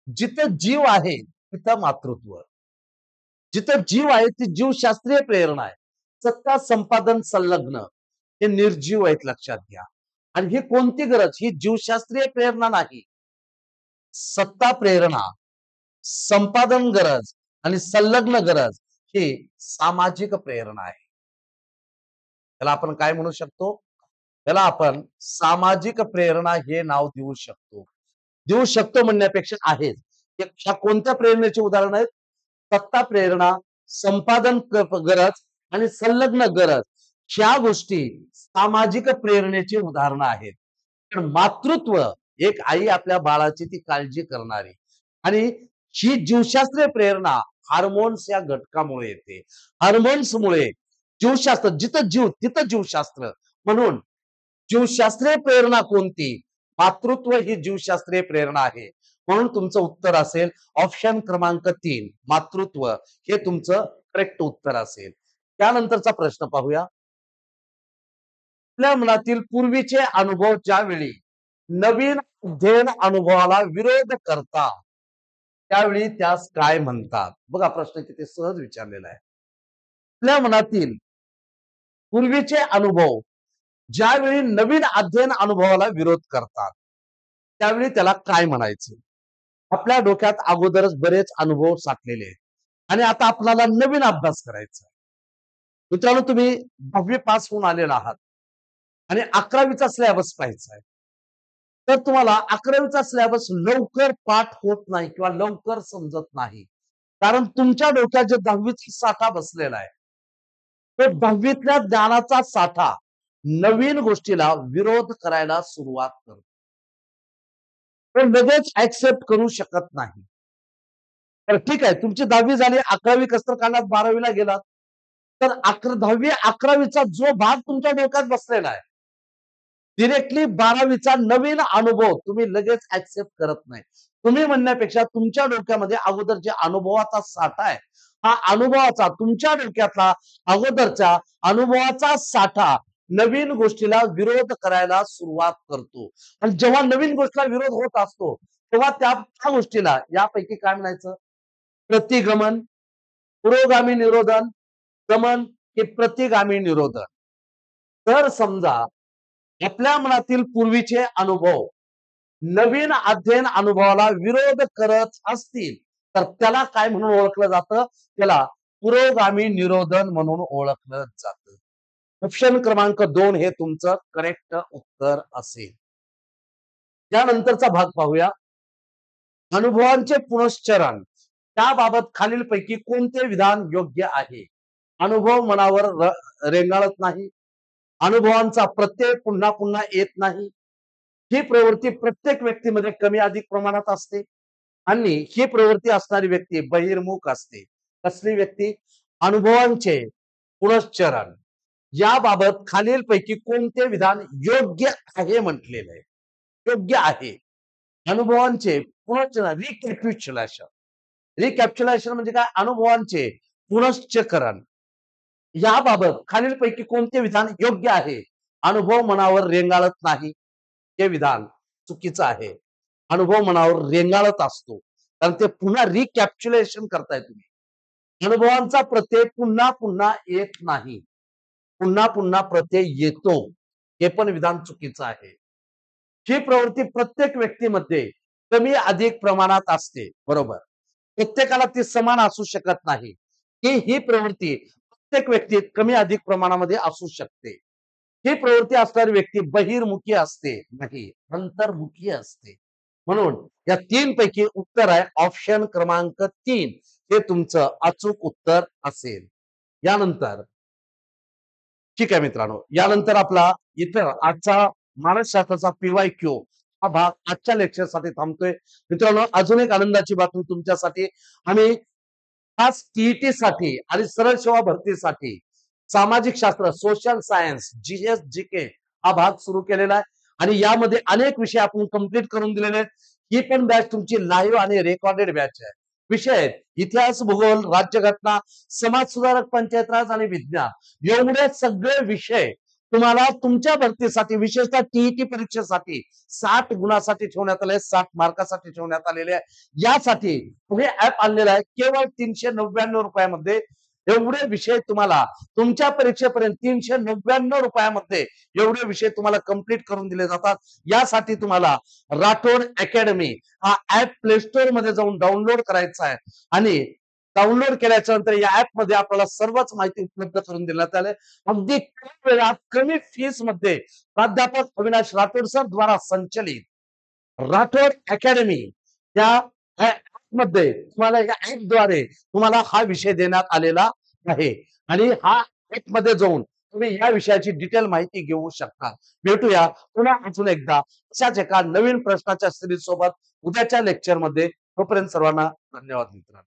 जिथं जीव आहे तिथं मातृत्व. जिथं जीव आहे ती जीवशास्त्रीय प्रेरणा आहे. सत्ता, संपादन, संलग्न हे निर्जीव आहेत, लक्षात घ्या. आणि ही कोणती गरज? ही जीवशास्त्रीय प्रेरणा नाही. सत्ता प्रेरणा, संपादन गरज आणि संलग्न गरज ही सामाजिक प्रेरणा आहे. त्याला आपण काय म्हणू शकतो? त्याला आपण सामाजिक प्रेरणा हे नाव देऊ शकतो. देऊ शकतो म्हणण्यापेक्षा आहेत. ह्या कोणत्या प्रेरणेचे उदाहरण आहेत? सत्ता प्रेरणा, संपादन गरज आणि संलग्न गरज ह्या गोष्टी सामाजिक प्रेरणेची उदाहरणं आहेत. तर मातृत्व, एक आई आपल्या बाळाची ती काळजी करणारी आणि ही जीवशास्त्रीय प्रेरणा हार्मोन्स या घटकामुळे येते. हार्मोन्समुळे जीवशास्त्र, जिथं जीव तिथं जीवशास्त्र. म्हणून जीवशास्त्रीय प्रेरणा कोणती? मातृत्व ही जीवशास्त्रीय प्रेरणा आहे. म्हणून तुमचं उत्तर असेल ऑप्शन क्रमांक 3 मातृत्व हे तुमचं करेक्ट उत्तर असेल. त्यानंतरचा प्रश्न पाहूया. आपल्या मनातील पूर्वीचे अनुभव ज्यावेळी नवीन अध्ययन अनुभवाला विरोध करतात त्यावेळी त्यास काय म्हणतात? बघा प्रश्न किती सहज विचारलेला आहे. आपल्या मनातील पूर्वीचे अनुभव ज्यावेळी नवीन अध्ययन अनुभवाला विरोध करतात त्यावेळी त्याला काय म्हणायचं? आपल्या डोक्यात अगोदरच बरेच अनुभव साठलेले आहेत आणि आता आपल्याला नवीन अभ्यास करायचा. मित्रांनो, तुम्ही 10वी पास होऊन आलेला आहात आणि 11वीचा सिलेबस पाहायचा आहे. तर तुम्हाला 11वीचा सिलेबस लवकर पाठ होत नाही किंवा लवकर समजत नाही. कारण तुमच्या डोक्यात जे 10वीचा साठा बसलेला आहे, तो 10वीतल्या ज्ञानाचा साठा नवीन गोष्टीला विरोध करायला सुरुवात करतो. तो लगेच ऍक्सेप्ट करू शकत नाही. तर ठीक आहे, तुमची 10वी झाली, 11वी कसर काढलात, 12वीला गेलात. तर 10वी 11वीचा जो भाग तुमच्या डोक्यात बसलेला आहे, डिरेक्टली 12वीचा नवीन अनुभव तुम्ही लगेच ऍक्सेप्ट करत नाही. तुम्ही म्हणण्यापेक्षा तुमच्या डोक्यामध्ये अगोदर जे अनुभवाचा साठा आहे, हा अनुभवाचा तुमच्या डोक्यातला अगोदरच्या अनुभवाचा साठा नवीन गोष्टीला विरोध करायला सुरुवात करतो. आणि जेव्हा नवीन गोष्टीला विरोध होत असतो तेव्हा त्या गोष्टीला यापैकी काय म्हणायचं? प्रतिगमन, पुरोगामी निरोधन, गमन हे प्रतिगामी निरोधन. तर समजा आपल्या मनातील पूर्वीचे अनुभव नवीन अध्ययन अनुभवाला विरोध करत असतील तर त्याला काय म्हणून ओळखलं जातं? त्याला पुरोगामी निरोधन म्हणून ओळखलं जातं. ऑप्शन क्रमांक 2 हे तुमचं करेक्ट उत्तर असेल. त्यानंतरचा भाग पाहूया. अनुभवांचे पुनश्चरण त्याबाबत खालीलपैकी कोणते विधान योग्य आहे? अनुभव मनावर रेंगाळत नाही, अनुभवांचा प्रत्यय पुन्हा पुन्हा येत नाही, ही प्रवृत्ती प्रत्येक व्यक्तीमध्ये कमी अधिक प्रमाणात असते, आणि ही प्रवृत्ती असणारी व्यक्ती बहिर्मुख असते. कसली व्यक्ती? अनुभवांचे पुनश्चरण याबाबत खालीलपैकी कोणते विधान योग्य आहे म्हटलेलं आहे? योग्य आहे. अनुभवांचे पुनश्चरण रिकॅप्च्युलेशन. रिकॅप्च्युलेशन म्हणजे काय? अनुभवांचे पुनश्चकरण याबाबत खालीलपैकी कोणते विधान योग्य आहे? अनुभव मनावर रेंगाळत नाही. हे विधान चुकीचं आहे. अनुभव मनावर रेंगाळत असतो. कारण ते पुन्हा रिकॅप्च्युलेशन करताय तुम्ही. अनुभवांचा प्रत्यय पुन्हा पुन्हा येत नाही. पुन्हा पुन्हा प्रत्यय येतो. हे पण विधान चुकीचं आहे. ही प्रवृत्ती प्रत्येक व्यक्तीमध्ये कमी अधिक प्रमाणात असते. बरोबर. प्रत्येकाला ती समान असू शकत नाही. ही प्रवृत्ती प्रत्येक व्यक्तीत कमी अधिक प्रमाणामध्ये असू शकते. ही प्रवृत्ती असणारी व्यक्ती बहिर्मुखी असते नाही, अंतर्मुखी असते. म्हणून या 3 पैकी उत्तर आहे ऑप्शन क्रमांक 3. हे तुमचं अचूक उत्तर असेल. यानंतर ठीक आहे मित्रांनो. यानंतर आपला इथं आजचा मानसशास्त्राचा पीवायक्यू हा भाग आजच्या लेक्चरसाठी थांबतोय. मित्रांनो, अजून एक आनंदाची बातमी तुमच्यासाठी. आम्ही खास टीईटी साठी आणि सरळ सेवा भरतीसाठी सामाजिक शास्त्र, सोशल सायन्स, जीएस, जीके हा भाग सुरू केलेला आहे आणि यामध्ये अनेक विषय आपण कंप्लीट करून दिलेले आहेत. ही पण बॅच तुमची लाईव्ह आणि रेकॉर्डेड बॅच आहे. विषय आहेत इतिहास, भूगोल, राज्यघटना, समाज सुधारक, पंचायत राज आणि विज्ञान. एवढे सगळे विषय तुम्हाला तुमच्या भरतीसाठी, विशेषतः टीईटी परीक्षेसाठी 60 गुणासाठी ठेवण्यात आले, 60 मार्कासाठी ठेवण्यात आलेले आहे. यासाठी तुम्ही ऍप आणलेला आहे. केवळ 399 रुपयामध्ये एवढे विषय तुम्हाला तुमच्या परीक्षेपर्यंत 399 रुपयामध्ये एवढे विषय तुम्हाला कंप्लीट करून दिले जातात. यासाठी तुम्हाला राठोड अकॅडमी हा ऍप प्ले स्टोर मध्ये जाऊन डाउनलोड करायचा आहे आणि डाउनलोड केल्याच्या नंतर या ऍप मध्ये आपल्याला सर्वच माहिती उपलब्ध करून देण्यात आले. अगदी कमी वेळात कमी फीस मध्ये प्राध्यापक अविनाश राठोड सर द्वारा संचलित राठोड अकॅडमी या मध्ये तुम्हाला या ऍपद्वारे तुम्हाला हा विषय देण्यात आलेला आहे आणि हा ऍप मध्ये जाऊन तुम्ही या विषयाची डिटेल माहिती घेऊ शकता. भेटूया पुन्हा अजून एकदा अशाच एका नवीन प्रश्नाच्या सिरीज सोबत उद्याच्या लेक्चर मध्ये. तोपर्यंत सर्वांना धन्यवाद मित्रांनो.